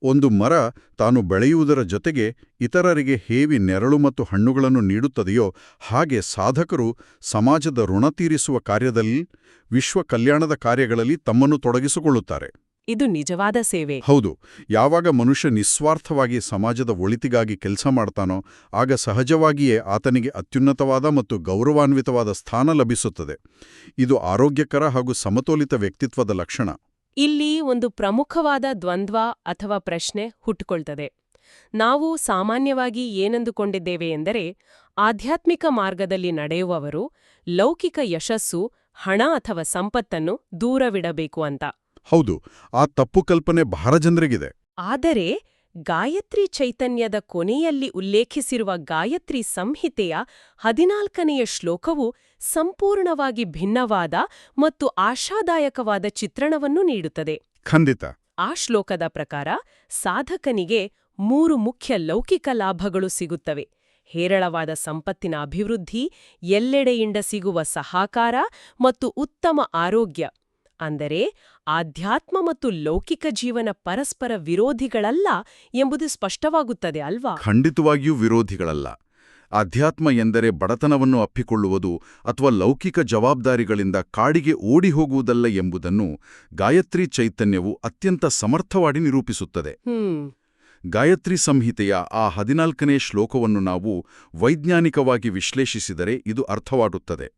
ಒಂದು ಮರ ತಾನು ಬೆಳೆಯುವುದರ ಜೊತೆಗೆ ಇತರರಿಗೆ ಹೇವಿ ನೆರಳು ಮತ್ತು ಹಣ್ಣುಗಳನ್ನು ನೀಡುತ್ತದೆಯೋ ಹಾಗೆ ಸಾಧಕರು ಸಮಾಜದ ಋಣ ತೀರಿಸುವ ಕಾರ್ಯದಲ್ಲಿ, ವಿಶ್ವ ಕಲ್ಯಾಣದ ಕಾರ್ಯಗಳಲ್ಲಿ ತಮ್ಮನ್ನು ತೊಡಗಿಸಿಕೊಳ್ಳುತ್ತಾರೆ. ಇದು ನಿಜವಾದ ಸೇವೆ. ಹೌದು. ಯಾವಾಗ ಮನುಷ್ಯ ನಿಸ್ವಾರ್ಥವಾಗಿ ಸಮಾಜದ ಒಳಿತಿಗಾಗಿ ಕೆಲಸ ಮಾಡ್ತಾನೋ ಆಗ ಸಹಜವಾಗಿಯೇ ಆತನಿಗೆ ಅತ್ಯುನ್ನತವಾದ ಮತ್ತು ಗೌರವಾನ್ವಿತವಾದ ಸ್ಥಾನ ಲಭಿಸುತ್ತದೆ. ಇದು ಆರೋಗ್ಯಕರ ಹಾಗೂ ಸಮತೋಲಿತ ವ್ಯಕ್ತಿತ್ವದ ಲಕ್ಷಣ. ಇಲ್ಲಿ ಒಂದು ಪ್ರಮುಖವಾದ ದ್ವಂದ್ವ ಅಥವಾ ಪ್ರಶ್ನೆ ಹುಟ್ಟುಕೊಳ್ತದೆ. ನಾವು ಸಾಮಾನ್ಯವಾಗಿ ಏನಂದುಕೊಂಡಿದ್ದೇವೆ ಎಂದರೆ, ಆಧ್ಯಾತ್ಮಿಕ ಮಾರ್ಗದಲ್ಲಿ ನಡೆಯುವವರು ಲೌಕಿಕ ಯಶಸ್ಸು, ಹಣ ಅಥವಾ ಸಂಪತ್ತನ್ನು ದೂರವಿಡಬೇಕು ಅಂತ. ಹೌದು, ಆ ತಪ್ಪು ಕಲ್ಪನೆ ಬಹಳ ಜನರಿಗಿದೆ. ಆದರೆ ಗಾಯತ್ರಿ ಚೈತನ್ಯದ ಕೊನೆಯಲ್ಲಿ ಉಲ್ಲೇಖಿಸಿರುವ ಗಾಯತ್ರಿ ಸಂಹಿತೆಯ 14ನೆಯ ಶ್ಲೋಕವು ಸಂಪೂರ್ಣವಾಗಿ ಭಿನ್ನವಾದ ಮತ್ತು ಆಶಾದಾಯಕವಾದ ಚಿತ್ರಣವನ್ನು ನೀಡುತ್ತದೆ. ಖಂಡಿತ. ಆ ಶ್ಲೋಕದ ಪ್ರಕಾರ ಸಾಧಕನಿಗೆ 3 ಮುಖ್ಯ ಲೌಕಿಕ ಲಾಭಗಳು ಸಿಗುತ್ತವೆ: ಹೇರಳವಾದ ಸಂಪತ್ತಿನ ಅಭಿವೃದ್ಧಿ, ಎಲ್ಲೆಡೆಯಿಂದ ಸಿಗುವ ಸಹಕಾರ ಮತ್ತು ಉತ್ತಮ ಆರೋಗ್ಯ. ಅಂದರೆ ಆಧ್ಯಾತ್ಮ ಮತ್ತು ಲೌಕಿಕ ಜೀವನ ಪರಸ್ಪರ ವಿರೋಧಿಗಳಲ್ಲ ಎಂಬುದು ಸ್ಪಷ್ಟವಾಗುತ್ತದೆ ಅಲ್ವಾ? ಖಂಡಿತವಾಗಿಯೂ ವಿರೋಧಿಗಳಲ್ಲ. ಅಧ್ಯಾತ್ಮ ಎಂದರೆ ಬಡತನವನ್ನು ಅಪ್ಪಿಕೊಳ್ಳುವುದು ಅಥವಾ ಲೌಕಿಕ ಜವಾಬ್ದಾರಿಗಳಿಂದ ಕಾಡಿಗೆ ಓಡಿ ಹೋಗುವುದಲ್ಲ ಎಂಬುದನ್ನು ಗಾಯತ್ರಿ ಚೈತನ್ಯವು ಅತ್ಯಂತ ಸಮರ್ಥವಾಗಿ ನಿರೂಪಿಸುತ್ತದೆ. ಗಾಯತ್ರಿ ಸಂಹಿತೆಯ ಆ 14ನೇ ಶ್ಲೋಕವನ್ನು ನಾವು ವೈಜ್ಞಾನಿಕವಾಗಿ ವಿಶ್ಲೇಷಿಸಿದರೆ ಇದು ಅರ್ಥವಾಗುತ್ತದೆ.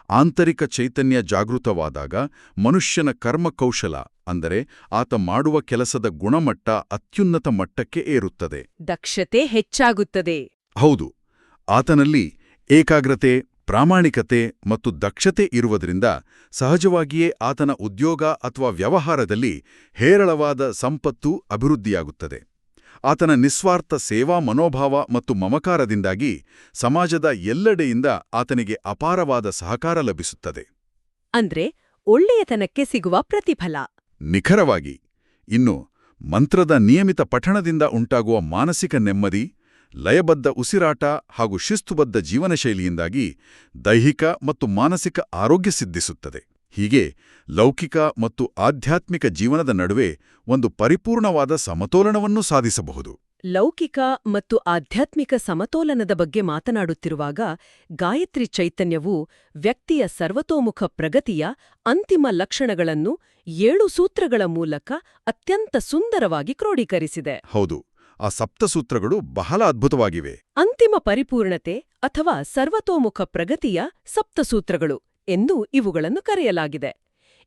ಆಂತರಿಕ ಚೈತನ್ಯ ಜಾಗೃತವಾದಾಗ ಮನುಷ್ಯನ ಕರ್ಮಕೌಶಲ, ಅಂದರೆ ಆತ ಮಾಡುವ ಕೆಲಸದ ಗುಣಮಟ್ಟ ಅತ್ಯುನ್ನತ ಮಟ್ಟಕ್ಕೆ ಏರುತ್ತದೆ. ದಕ್ಷತೆ ಹೆಚ್ಚಾಗುತ್ತದೆ. ಹೌದು, ಆತನಲ್ಲಿ ಏಕಾಗ್ರತೆ, ಪ್ರಾಮಾಣಿಕತೆ ಮತ್ತು ದಕ್ಷತೆ ಇರುವುದರಿಂದ ಸಹಜವಾಗಿಯೇ ಆತನ ಉದ್ಯೋಗ ಅಥವಾ ವ್ಯವಹಾರದಲ್ಲಿ ಹೇರಳವಾದ ಸಂಪತ್ತು ಅಭಿವೃದ್ಧಿಯಾಗುತ್ತದೆ. ಆತನ ನಿಸ್ವಾರ್ಥ ಸೇವಾ ಮನೋಭಾವ ಮತ್ತು ಮಮಕಾರದಿಂದಾಗಿ ಸಮಾಜದ ಎಲ್ಲೆಡೆಯಿಂದ ಆತನಿಗೆ ಅಪಾರವಾದ ಸಹಕಾರ ಲಭಿಸುತ್ತದೆ. ಅಂದ್ರೆ ಒಳ್ಳೆಯತನಕ್ಕೆ ಸಿಗುವ ಪ್ರತಿಫಲ. ನಿಖರವಾಗಿ. ಇನ್ನು ಮಂತ್ರದ ನಿಯಮಿತ ಪಠಣದಿಂದ ಉಂಟಾಗುವ ಮಾನಸಿಕ ನೆಮ್ಮದಿ, ಲಯಬದ್ಧ ಉಸಿರಾಟ ಹಾಗೂ ಶಿಸ್ತುಬದ್ಧ ಜೀವನಶೈಲಿಯಿಂದಾಗಿ ದೈಹಿಕ ಮತ್ತು ಮಾನಸಿಕ ಆರೋಗ್ಯ ಸಿದ್ಧಿಸುತ್ತದೆ. ಹೀಗೆ ಲೌಕಿಕ ಮತ್ತು ಆಧ್ಯಾತ್ಮಿಕ ಜೀವನದ ನಡುವೆ ಒಂದು ಪರಿಪೂರ್ಣವಾದ ಸಮತೋಲನವನ್ನು ಸಾಧಿಸಬಹುದು. ಲೌಕಿಕ ಮತ್ತು ಆಧ್ಯಾತ್ಮಿಕ ಸಮತೋಲನದ ಬಗ್ಗೆ ಮಾತನಾಡುತ್ತಿರುವಾಗ ಗಾಯತ್ರಿ ಚೈತನ್ಯವು ವ್ಯಕ್ತಿಯ ಸರ್ವತೋಮುಖ ಪ್ರಗತಿಯ ಅಂತಿಮ ಲಕ್ಷಣಗಳನ್ನು 7 ಸೂತ್ರಗಳ ಮೂಲಕ ಅತ್ಯಂತ ಸುಂದರವಾಗಿ ಕ್ರೋಢೀಕರಿಸಿದೆ. ಹೌದು, ಆ ಸಪ್ತಸೂತ್ರಗಳು ಬಹಳ ಅದ್ಭುತವಾಗಿವೆ. ಅಂತಿಮ ಪರಿಪೂರ್ಣತೆ ಅಥವಾ ಸರ್ವತೋಮುಖ ಪ್ರಗತಿಯ ಸಪ್ತಸೂತ್ರಗಳು ಎಂದು ಇವುಗಳನ್ನು ಕರೆಯಲಾಗಿದೆ.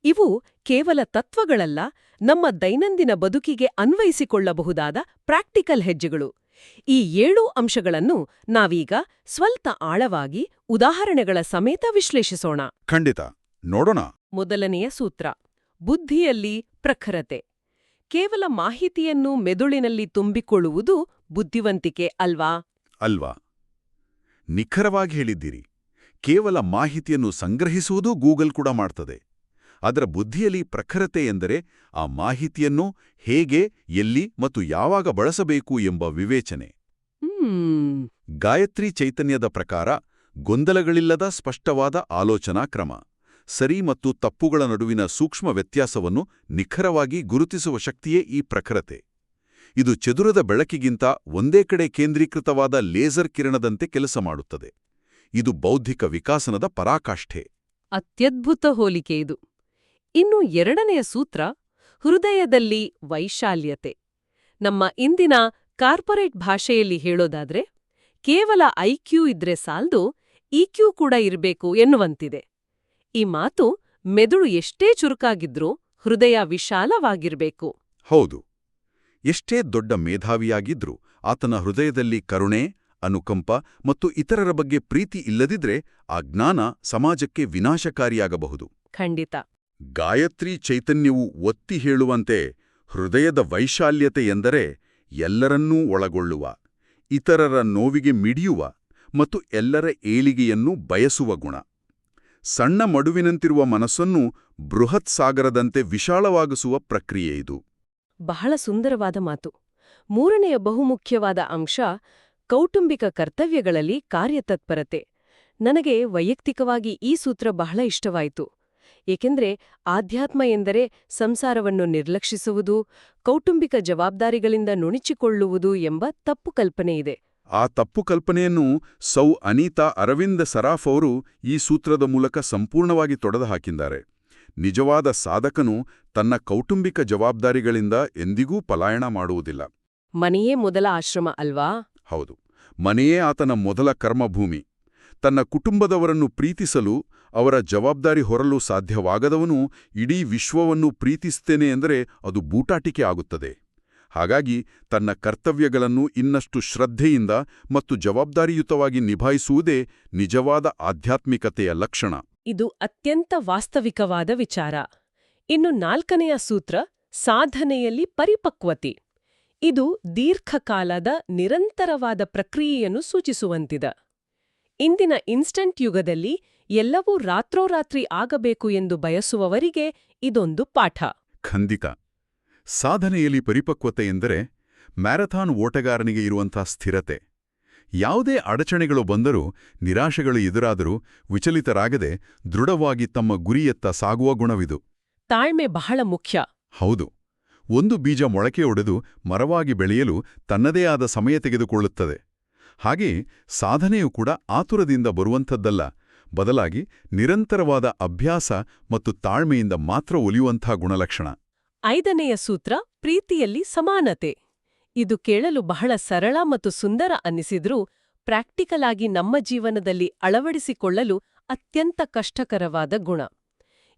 ಇವು ಕೇವಲ ತತ್ವಗಳಲ್ಲ, ನಮ್ಮ ದೈನಂದಿನ ಬದುಕಿಗೆ ಅನ್ವಯಿಸಿಕೊಳ್ಳಬಹುದಾದ ಪ್ರಾಕ್ಟಿಕಲ್ ಹೆಜ್ಜೆಗಳು. ಈ 7 ಅಂಶಗಳನ್ನು ನಾವೀಗ ಸ್ವಲ್ಪ ಆಳವಾಗಿ ಉದಾಹರಣೆಗಳ ಸಮೇತ ವಿಶ್ಲೇಷಿಸೋಣ. ಖಂಡಿತ, ನೋಡೋಣ. ಮೊದಲನೆಯ ಸೂತ್ರ: ಬುದ್ಧಿಯಲ್ಲಿ ಪ್ರಖರತೆ. ಕೇವಲ ಮಾಹಿತಿಯನ್ನು ಮೆದುಳಿನಲ್ಲಿ ತುಂಬಿಕೊಳ್ಳುವುದು ಬುದ್ಧಿವಂತಿಕೆ ಅಲ್ವಾ? ಅಲ್ವಾ? ನಿಖರವಾಗಿ ಹೇಳಿದ್ದೀರಿ. ಕೇವಲ ಮಾಹಿತಿಯನ್ನು ಸಂಗ್ರಹಿಸುವುದೂ ಗೂಗಲ್ ಕೂಡ ಮಾಡ್ತದೆ. ಅದರ ಬುದ್ಧಿಯಲ್ಲಿ ಪ್ರಖರತೆ ಎಂದರೆ ಆ ಮಾಹಿತಿಯನ್ನು ಹೇಗೆ, ಎಲ್ಲಿ ಮತ್ತು ಯಾವಾಗ ಬಳಸಬೇಕು ಎಂಬ ವಿವೇಚನೆ. ಗಾಯತ್ರಿ ಚೈತನ್ಯದ ಪ್ರಕಾರ ಗೊಂದಲಗಳಿಲ್ಲದ ಸ್ಪಷ್ಟವಾದ ಆಲೋಚನಾ ಕ್ರಮ, ಸರಿ ಮತ್ತು ತಪ್ಪುಗಳ ನಡುವಿನ ಸೂಕ್ಷ್ಮ ವ್ಯತ್ಯಾಸವನ್ನು ನಿಖರವಾಗಿ ಗುರುತಿಸುವ ಶಕ್ತಿಯೇ ಈ ಪ್ರಖರತೆ. ಇದು ಚದುರದ ಬೆಳಕಿಗಿಂತ ಒಂದೇ ಕಡೆ ಕೇಂದ್ರೀಕೃತವಾದ ಲೇಸರ್ ಕಿರಣದಂತೆ ಕೆಲಸ ಮಾಡುತ್ತದೆ. ಇದು ಬೌದ್ಧಿಕ ವಿಕಾಸನದ ಪರಾಕಾಷ್ಠೆ. ಅತ್ಯದ್ಭುತ ಹೋಲಿಕೆ ಇದು. ಇನ್ನು 2ನೆಯ ಸೂತ್ರ: ಹೃದಯದಲ್ಲಿ ವೈಶಾಲ್ಯತೆ. ನಮ್ಮ ಇಂದಿನ ಕಾರ್ಪೊರೇಟ್ ಭಾಷೆಯಲ್ಲಿ ಹೇಳೋದಾದ್ರೆ ಕೇವಲ ಐಕ್ಯೂ ಇದ್ರೆ ಸಾಲ್ದು, ಇಕ್ಯೂ ಕೂಡ ಇರಬೇಕು ಎನ್ನುವಂತಿದೆ. ಈ ಮಾತು ಮೆದುಳು ಎಷ್ಟೇ ಚುರುಕಾಗಿದ್ರೂ ಹೃದಯ ವಿಶಾಲವಾಗಿರ್ಬೇಕು. ಹೌದು, ಎಷ್ಟೇ ದೊಡ್ಡ ಮೇಧಾವಿಯಾಗಿದ್ರೂ ಆತನ ಹೃದಯದಲ್ಲಿ ಕರುಣೆ, ಅನುಕಂಪ ಮತ್ತು ಇತರರ ಬಗ್ಗೆ ಪ್ರೀತಿ ಇಲ್ಲದಿದ್ರೆ ಆ ಜ್ಞಾನ ಸಮಾಜಕ್ಕೆ ವಿನಾಶಕಾರಿಯಾಗಬಹುದು. ಖಂಡಿತ. ಗಾಯತ್ರಿ ಚೈತನ್ಯವು ಒತ್ತಿ ಹೇಳುವಂತೆ ಹೃದಯದ ವೈಶಾಲ್ಯತೆ ಎಂದರೆ ಎಲ್ಲರನ್ನೂ ಒಳಗೊಳ್ಳುವ, ಇತರರ ನೋವಿಗೆ ಮಿಡಿಯುವ ಮತ್ತು ಎಲ್ಲರ ಏಳಿಗೆಯನ್ನು ಬಯಸುವ ಗುಣ. ಸಣ್ಣ ಮಡುವಿನಂತಿರುವ ಮನಸ್ಸನ್ನು ಬೃಹತ್ ಸಾಗರದಂತೆ ವಿಶಾಲವಾಗಿಸುವ ಪ್ರಕ್ರಿಯೆ ಇದು. ಬಹಳ ಸುಂದರವಾದ ಮಾತು. 3ನೆಯ ಬಹುಮುಖ್ಯವಾದ ಅಂಶ: ಕೌಟುಂಬಿಕ ಕರ್ತವ್ಯಗಳಲ್ಲಿ ಕಾರ್ಯತತ್ಪರತೆ. ನನಗೆ ವೈಯಕ್ತಿಕವಾಗಿ ಈ ಸೂತ್ರ ಬಹಳ ಇಷ್ಟವಾಯಿತು. ಏಕೆಂದ್ರೆ ಆಧ್ಯಾತ್ಮ ಎಂದರೆ ಸಂಸಾರವನ್ನು ನಿರ್ಲಕ್ಷಿಸುವುದು, ಕೌಟುಂಬಿಕ ಜವಾಬ್ದಾರಿಗಳಿಂದ ನುಣುಚಿಕೊಳ್ಳುವುದು ಎಂಬ ತಪ್ಪು ಕಲ್ಪನೆಯಿದೆ. ಆ ತಪ್ಪು ಕಲ್ಪನೆಯನ್ನು ಸೌ ಅನೀತಾ ಅರವಿಂದ ಸರಾಫ್ ಅವರು ಈ ಸೂತ್ರದ ಮೂಲಕ ಸಂಪೂರ್ಣವಾಗಿ ತೊಡೆದುಹಾಕಿದ್ದಾರೆ. ನಿಜವಾದ ಸಾಧಕನು ತನ್ನ ಕೌಟುಂಬಿಕ ಜವಾಬ್ದಾರಿಗಳಿಂದ ಎಂದಿಗೂ ಪಲಾಯನ ಮಾಡುವುದಿಲ್ಲ. ಮನೆಯೇ ಮೊದಲ ಆಶ್ರಮ ಅಲ್ವಾ? ಹೌದು, ಮನೆಯೇ ಆತನ ಮೊದಲ ಕರ್ಮಭೂಮಿ. ತನ್ನ ಕುಟುಂಬದವರನ್ನು ಪ್ರೀತಿಸಲು, ಅವರ ಜವಾಬ್ದಾರಿ ಹೊರಲು ಸಾಧ್ಯವಾಗದವನು ಇಡೀ ವಿಶ್ವವನ್ನು ಪ್ರೀತಿಸ್ತೇನೆ ಎಂದರೆ ಅದು ಬೂಟಾಟಿಕೆ ಆಗುತ್ತದೆ. ಹಾಗಾಗಿ ತನ್ನ ಕರ್ತವ್ಯಗಳನ್ನು ಇನ್ನಷ್ಟು ಶ್ರದ್ಧೆಯಿಂದ ಮತ್ತು ಜವಾಬ್ದಾರಿಯುತವಾಗಿ ನಿಭಾಯಿಸುವುದೇ ನಿಜವಾದ ಆಧ್ಯಾತ್ಮಿಕತೆಯ ಲಕ್ಷಣ. ಇದು ಅತ್ಯಂತ ವಾಸ್ತವಿಕವಾದ ವಿಚಾರ. ಇನ್ನು 4ನೆಯ ಸೂತ್ರ: ಸಾಧನೆಯಲ್ಲಿ ಪರಿಪಕ್ವತೆ. ಇದು ದೀರ್ಘಕಾಲದ ನಿರಂತರವಾದ ಪ್ರಕ್ರಿಯೆಯನ್ನು ಸೂಚಿಸುವಂತಿದೆ. ಇಂದಿನ ಇನ್ಸ್ಟಂಟ್ ಯುಗದಲ್ಲಿ ಎಲ್ಲವೂ ರಾತ್ರೋರಾತ್ರಿ ಆಗಬೇಕು ಎಂದು ಬಯಸುವವರಿಗೆ ಇದೊಂದು ಪಾಠ. ಖಂಡಿತ. ಸಾಧನೆಯಲ್ಲಿ ಪರಿಪಕ್ವತೆ ಎಂದರೆ ಮ್ಯಾರಥಾನ್ ಓಟಗಾರನಿಗೆ ಇರುವಂಥ ಸ್ಥಿರತೆ. ಯಾವುದೇ ಅಡಚಣೆಗಳು ಬಂದರೂ, ನಿರಾಶೆಗಳು ಎದುರಾದರೂ ವಿಚಲಿತರಾಗದೆ ದೃಢವಾಗಿ ತಮ್ಮ ಗುರಿಯತ್ತ ಸಾಗುವ ಗುಣವಿದು. ತಾಳ್ಮೆ ಬಹಳ ಮುಖ್ಯ. ಹೌದು. ಒಂದು ಬೀಜ ಮೊಳಕೆಯೊಡೆದು ಮರವಾಗಿ ಬೆಳೆಯಲು ತನ್ನದೇ ಆದ ಸಮಯ ತೆಗೆದುಕೊಳ್ಳುತ್ತದೆ. ಹಾಗೆಯೇ ಸಾಧನೆಯೂ ಕೂಡ ಆತುರದಿಂದ ಬರುವಂಥದ್ದಲ್ಲ, ಬದಲಾಗಿ ನಿರಂತರವಾದ ಅಭ್ಯಾಸ ಮತ್ತು ತಾಳ್ಮೆಯಿಂದ ಮಾತ್ರ ಒಲಿಯುವಂಥ ಗುಣಲಕ್ಷಣ. 5ನೆಯ ಸೂತ್ರ ಪ್ರೀತಿಯಲ್ಲಿ ಸಮಾನತೆ. ಇದು ಕೇಳಲು ಬಹಳ ಸರಳ ಮತ್ತು ಸುಂದರ ಅನ್ನಿಸಿದ್ರೂ ಪ್ರಾಕ್ಟಿಕಲ್ ಆಗಿ ನಮ್ಮ ಜೀವನದಲ್ಲಿ ಅಳವಡಿಸಿಕೊಳ್ಳಲು ಅತ್ಯಂತ ಕಷ್ಟಕರವಾದ ಗುಣ.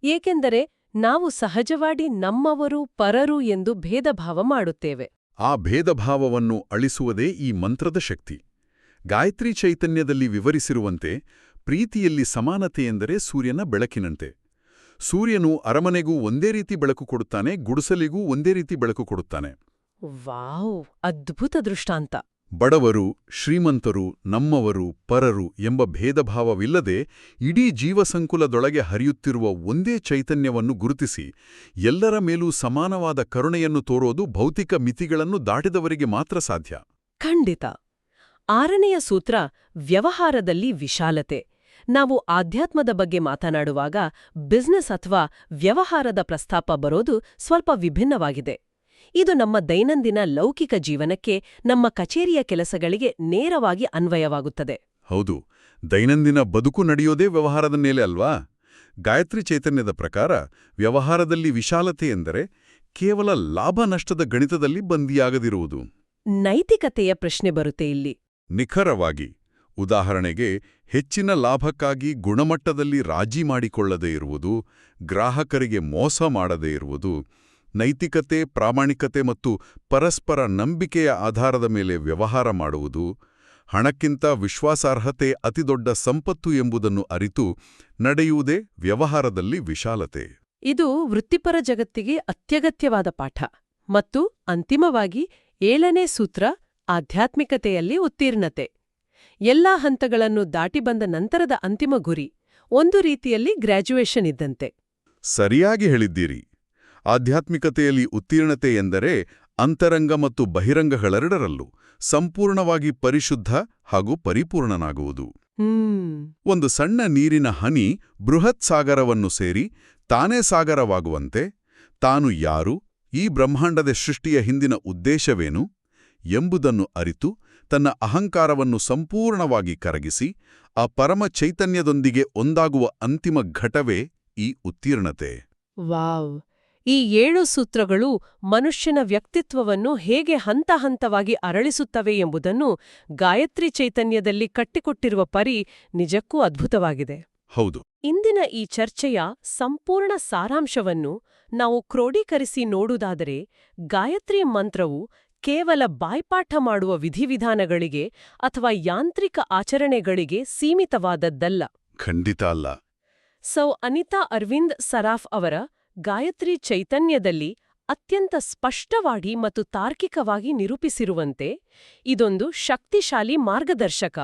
ಏಕೆಂದರೆ ನಾವು ಸಹಜವಾಗಿ ನಮ್ಮವರು ಪರರು ಎಂದು ಭೇದಭಾವ ಮಾಡುತ್ತೇವೆ. ಆ ಭೇದಭಾವವನ್ನು ಅಳಿಸುವುದೇ ಈ ಮಂತ್ರದ ಶಕ್ತಿ. ಗಾಯತ್ರಿ ಚೈತನ್ಯದಲ್ಲಿ ವಿವರಿಸಿರುವಂತೆ ಪ್ರೀತಿಯಲ್ಲಿ ಸಮಾನತೆ ಎಂದರೆ ಸೂರ್ಯನ ಬೆಳಕಿನಂತೆ. ಸೂರ್ಯನು ಅರಮನೆಗೂ ಒಂದೇ ರೀತಿ ಬೆಳಕು ಕೊಡುತ್ತಾನೆ, ಗುಡಿಸಲಿಗೂ ಒಂದೇ ರೀತಿ ಬೆಳಕು ಕೊಡುತ್ತಾನೆ. ವಾವ್, ಅದ್ಭುತ ದೃಷ್ಟಾಂತ. ಬಡವರು, ಶ್ರೀಮಂತರು, ನಮ್ಮವರು, ಪರರು ಎಂಬ ಭೇದಭಾವವಿಲ್ಲದೆ ಇಡೀ ಜೀವಸಂಕುಲದೊಳಗೆ ಹರಿಯುತ್ತಿರುವ ಒಂದೇ ಚೈತನ್ಯವನ್ನು ಗುರುತಿಸಿ ಎಲ್ಲರ ಮೇಲೂ ಸಮಾನವಾದ ಕರುಣೆಯನ್ನು ತೋರೋದು ಭೌತಿಕ ಮಿತಿಗಳನ್ನು ದಾಟಿದವರಿಗೆ ಮಾತ್ರ ಸಾಧ್ಯ. ಖಂಡಿತ. 6ನೆಯ ಸೂತ್ರ ವ್ಯವಹಾರದಲ್ಲಿ ವಿಶಾಲತೆ. ನಾವು ಆಧ್ಯಾತ್ಮದ ಬಗ್ಗೆ ಮಾತನಾಡುವಾಗ ಬಿಸ್ನೆಸ್ ಅಥವಾ ವ್ಯವಹಾರದ ಪ್ರಸ್ತಾಪ ಬರೋದು ಸ್ವಲ್ಪ ವಿಭಿನ್ನವಾಗಿದೆ. ಇದು ನಮ್ಮ ದೈನಂದಿನ ಲೌಕಿಕ ಜೀವನಕ್ಕೆ, ನಮ್ಮ ಕಚೇರಿಯ ಕೆಲಸಗಳಿಗೆ ನೇರವಾಗಿ ಅನ್ವಯವಾಗುತ್ತದೆ. ಹೌದು. ದೈನಂದಿನ ಬದುಕು ನಡೆಯೋದೇ ವ್ಯವಹಾರದ ಮೇಲೆ ಅಲ್ವಾ? ಗಾಯತ್ರಿ ಚೈತನ್ಯದ ಪ್ರಕಾರ ವ್ಯವಹಾರದಲ್ಲಿ ವಿಶಾಲತೆ ಎಂದರೆ ಕೇವಲ ಲಾಭ ನಷ್ಟದ ಗಣಿತದಲ್ಲಿ ಬಂದಿಯಾಗದಿರುವುದು. ನೈತಿಕತೆಯ ಪ್ರಶ್ನೆ ಬರುತ್ತೆ ಇಲ್ಲಿ. ನಿಖರವಾಗಿ. ಉದಾಹರಣೆಗೆ, ಹೆಚ್ಚಿನ ಲಾಭಕ್ಕಾಗಿ ಗುಣಮಟ್ಟದಲ್ಲಿ ರಾಜಿ ಮಾಡಿಕೊಳ್ಳದೇ ಇರುವುದು, ಗ್ರಾಹಕರಿಗೆ ಮೋಸ ಮಾಡದೇ ಇರುವುದು, ನೈತಿಕತೆ, ಪ್ರಾಮಾಣಿಕತೆ ಮತ್ತು ಪರಸ್ಪರ ನಂಬಿಕೆಯ ಆಧಾರದ ಮೇಲೆ ವ್ಯವಹಾರ ಮಾಡುವುದು, ಹಣಕ್ಕಿಂತ ವಿಶ್ವಾಸಾರ್ಹತೆ ಅತಿದೊಡ್ಡ ಸಂಪತ್ತು ಎಂಬುದನ್ನು ಅರಿತು ನಡೆಯುವುದೇ ವ್ಯವಹಾರದಲ್ಲಿ ವಿಶಾಲತೆ. ಇದು ವೃತ್ತಿಪರ ಜಗತ್ತಿಗೆ ಅತ್ಯಗತ್ಯವಾದ ಪಾಠ. ಮತ್ತು ಅಂತಿಮವಾಗಿ 7ನೇ ಸೂತ್ರ ಆಧ್ಯಾತ್ಮಿಕತೆಯಲ್ಲಿ ಉತ್ತೀರ್ಣತೆ. ಎಲ್ಲಾ ಹಂತಗಳನ್ನು ದಾಟಿ ಬಂದ ನಂತರದ ಅಂತಿಮ ಗುರಿ ಒಂದು ರೀತಿಯಲ್ಲಿ ಗ್ರ್ಯಾಜುಯೇಷನ್ ಇದ್ದಂತೆ. ಸರಿಯಾಗಿ ಹೇಳಿದ್ದೀರಿ. ಆಧ್ಯಾತ್ಮಿಕತೆಯಲ್ಲಿ ಉತ್ತೀರ್ಣತೆ ಎಂದರೆ ಅಂತರಂಗ ಮತ್ತು ಬಹಿರಂಗಗಳೆರಡರಲ್ಲೂ ಸಂಪೂರ್ಣವಾಗಿ ಪರಿಶುದ್ಧ ಹಾಗೂ ಪರಿಪೂರ್ಣನಾಗುವುದು. ಒಂದು ಸಣ್ಣ ನೀರಿನ ಹನಿ ಬೃಹತ್ ಸಾಗರವನ್ನು ಸೇರಿ ತಾನೇ ಸಾಗರವಾಗುವಂತೆ, ತಾನು ಯಾರು, ಈ ಬ್ರಹ್ಮಾಂಡದ ಸೃಷ್ಟಿಯ ಹಿಂದಿನ ಉದ್ದೇಶವೇನು ಎಂಬುದನ್ನು ಅರಿತು ತನ್ನ ಅಹಂಕಾರವನ್ನು ಸಂಪೂರ್ಣವಾಗಿ ಕರಗಿಸಿ ಆ ಪರಮ ಚೈತನ್ಯದೊಂದಿಗೆ ಒಂದಾಗುವ ಅಂತಿಮ ಘಟವೇ ಈ ಉತ್ತೀರ್ಣತೆ. ವಾವ್! ಈ 7 ಸೂತ್ರಗಳು ಮನುಷ್ಯನ ವ್ಯಕ್ತಿತ್ವವನ್ನು ಹೇಗೆ ಹಂತ ಹಂತವಾಗಿ ಅರಳಿಸುತ್ತವೆ ಎಂಬುದನ್ನು ಗಾಯತ್ರಿ ಚೈತನ್ಯದಲ್ಲಿ ಕಟ್ಟಿಕೊಟ್ಟಿರುವ ಪರಿ ನಿಜಕ್ಕೂ ಅದ್ಭುತವಾಗಿದೆ. ಹೌದು. ಇಂದಿನ ಈ ಚರ್ಚೆಯ ಸಂಪೂರ್ಣ ಸಾರಾಂಶವನ್ನು ನಾವು ಕ್ರೋಢೀಕರಿಸಿ ನೋಡುವುದಾದರೆ, ಗಾಯತ್ರಿ ಮಂತ್ರವು ಕೇವಲ ಬಾಯ್ಪಾಠ ಮಾಡುವ ವಿಧಿವಿಧಾನಗಳಿಗೆ ಅಥವಾ ಯಾಂತ್ರಿಕ ಆಚರಣೆಗಳಿಗೆ ಸೀಮಿತವಾದದ್ದಲ್ಲ. ಖಂಡಿತ ಅಲ್ಲ. ಸೌ ಅನಿತಾ ಅರವಿಂದ್ ಸರಾಫ್ ಅವರ ಗಾಯತ್ರಿ ಚೈತನ್ಯದಲ್ಲಿ ಅತ್ಯಂತ ಸ್ಪಷ್ಟವಾಗಿ ಮತ್ತು ತಾರ್ಕಿಕವಾಗಿ ನಿರೂಪಿಸಿರುವಂತೆ ಇದೊಂದು ಶಕ್ತಿಶಾಲಿ ಮಾರ್ಗದರ್ಶಕ.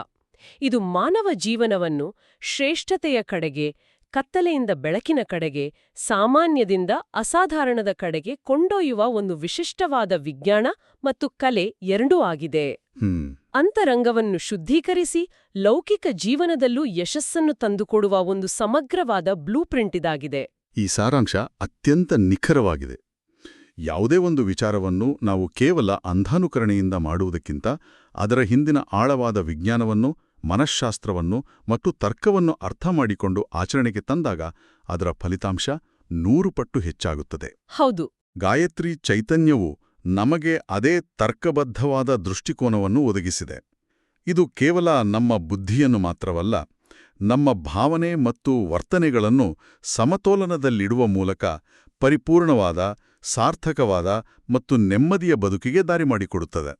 ಇದು ಮಾನವ ಜೀವನವನ್ನು ಶ್ರೇಷ್ಠತೆಯ ಕಡೆಗೆ, ಕತ್ತಲೆಯಿಂದ ಬೆಳಕಿನ ಕಡೆಗೆ, ಸಾಮಾನ್ಯದಿಂದ ಅಸಾಧಾರಣದ ಕಡೆಗೆ ಕೊಂಡೊಯ್ಯುವ ಒಂದು ವಿಶಿಷ್ಟವಾದ ವಿಜ್ಞಾನ ಮತ್ತು ಕಲೆ ಎರಡೂ ಆಗಿದೆ. ಅಂತರಂಗವನ್ನು ಶುದ್ಧೀಕರಿಸಿ ಲೌಕಿಕ ಜೀವನದಲ್ಲೂ ಯಶಸ್ಸನ್ನು ತಂದುಕೊಡುವ ಒಂದು ಸಮಗ್ರವಾದ ಬ್ಲೂಪ್ರಿಂಟ್ ಇದಾಗಿದೆ. ಈ ಸಾರಾಂಶ ಅತ್ಯಂತ ನಿಖರವಾಗಿದೆ. ಯಾವುದೇ ಒಂದು ವಿಚಾರವನ್ನು ನಾವು ಕೇವಲ ಅಂಧಾನುಕರಣೆಯಿಂದ ಮಾಡುವುದಕ್ಕಿಂತ ಅದರ ಹಿಂದಿನ ಆಳವಾದ ವಿಜ್ಞಾನವನ್ನು, ಮನಃಶಾಸ್ತ್ರವನ್ನು ಮತ್ತು ತರ್ಕವನ್ನು ಅರ್ಥ ಮಾಡಿಕೊಂಡು ಆಚರಣೆಗೆ ತಂದಾಗ ಅದರ ಫಲಿತಾಂಶ 100 ಪಟ್ಟು ಹೆಚ್ಚಾಗುತ್ತದೆ. ಹೌದು. ಗಾಯತ್ರಿ ಚೈತನ್ಯವು ನಮಗೆ ಅದೇ ತರ್ಕಬದ್ಧವಾದ ದೃಷ್ಟಿಕೋನವನ್ನು ಒದಗಿಸಿದೆ. ಇದು ಕೇವಲ ನಮ್ಮ ಬುದ್ಧಿಯನ್ನು ಮಾತ್ರವಲ್ಲ, ನಮ್ಮ ಭಾವನೆ ಮತ್ತು ವರ್ತನೆಗಳನ್ನು ಸಮತೋಲನದಲ್ಲಿಡುವ ಮೂಲಕ ಪರಿಪೂರ್ಣವಾದ, ಸಾರ್ಥಕವಾದ ಮತ್ತು ನೆಮ್ಮದಿಯ ಬದುಕಿಗೆ ದಾರಿ ಮಾಡಿಕೊಡುತ್ತದೆ.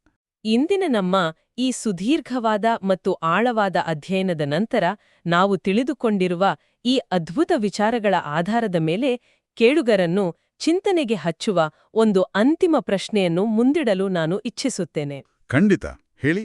ಇಂದಿನ ನಮ್ಮ ಈ ಸುದೀರ್ಘವಾದ ಮತ್ತು ಆಳವಾದ ಅಧ್ಯಯನದ ನಂತರ ನಾವು ತಿಳಿದುಕೊಂಡಿರುವ ಈ ಅದ್ಭುತ ವಿಚಾರಗಳ ಆಧಾರದ ಮೇಲೆ ಕೇಳುಗರನ್ನು ಚಿಂತನೆಗೆ ಹಚ್ಚುವ ಒಂದು ಅಂತಿಮ ಪ್ರಶ್ನೆಯನ್ನು ಮುಂದಿಡಲು ನಾನು ಇಚ್ಛಿಸುತ್ತೇನೆ. ಖಂಡಿತ, ಹೇಳಿ.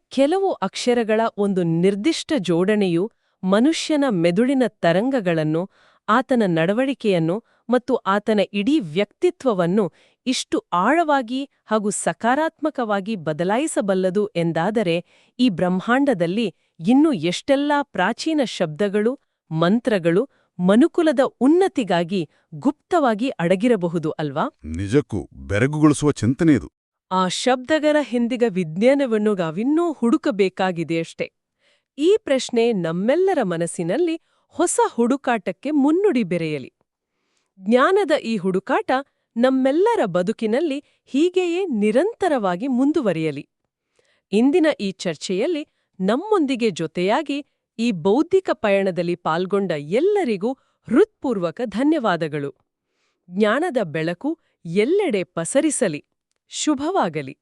ಕೆಲವು ಅಕ್ಷರಗಳ ಒಂದು ನಿರ್ದಿಷ್ಟ ಜೋಡಣೆಯು ಮನುಷ್ಯನ ಮೆದುಳಿನ ತರಂಗಗಳನ್ನು, ಆತನ ನಡವಳಿಕೆಯನ್ನು ಮತ್ತು ಆತನ ಇಡೀ ವ್ಯಕ್ತಿತ್ವವನ್ನು ಇಷ್ಟು ಆಳವಾಗಿ ಹಾಗೂ ಸಕಾರಾತ್ಮಕವಾಗಿ ಬದಲಾಯಿಸಬಲ್ಲದು ಎಂದಾದರೆ, ಈ ಬ್ರಹ್ಮಾಂಡದಲ್ಲಿ ಇನ್ನೂ ಎಷ್ಟೆಲ್ಲಾ ಪ್ರಾಚೀನ ಶಬ್ದಗಳು, ಮಂತ್ರಗಳು ಮನುಕುಲದ ಉನ್ನತಿಗಾಗಿ ಗುಪ್ತವಾಗಿ ಅಡಗಿರಬಹುದು ಅಲ್ವಾ? ನಿಜಕ್ಕೂ ಬೆರಗುಗೊಳಿಸುವ ಚಿಂತನೆ ಇದು. ಆ ಶಬ್ದಗಳ ಹಿಂದಿಗ ವಿಜ್ಞಾನವನ್ನು ನಾವಿನ್ನೂ ಹುಡುಕಬೇಕಾಗಿದೆಯಷ್ಟೇ. ಈ ಪ್ರಶ್ನೆ ನಮ್ಮೆಲ್ಲರ ಮನಸ್ಸಿನಲ್ಲಿ ಹೊಸ ಹುಡುಕಾಟಕ್ಕೆ ಮುನ್ನುಡಿ ಬೆರೆಯಲಿ. ಜ್ಞಾನದ ಈ ಹುಡುಕಾಟ ನಮ್ಮೆಲ್ಲರ ಬದುಕಿನಲ್ಲಿ ಹೀಗೆಯೇ ನಿರಂತರವಾಗಿ ಮುಂದುವರಿಯಲಿ. ಇಂದಿನ ಈ ಚರ್ಚೆಯಲ್ಲಿ ನಮ್ಮೊಂದಿಗೆ ಜೊತೆಯಾಗಿ ಈ ಬೌದ್ಧಿಕ ಪಯಣದಲ್ಲಿ ಪಾಲ್ಗೊಂಡ ಎಲ್ಲರಿಗೂ ಹೃತ್ಪೂರ್ವಕ ಧನ್ಯವಾದಗಳು. ಜ್ಞಾನದ ಬೆಳಕು ಎಲ್ಲೆಡೆ ಪಸರಿಸಲಿ. ಶುಭವಾಗಲಿ.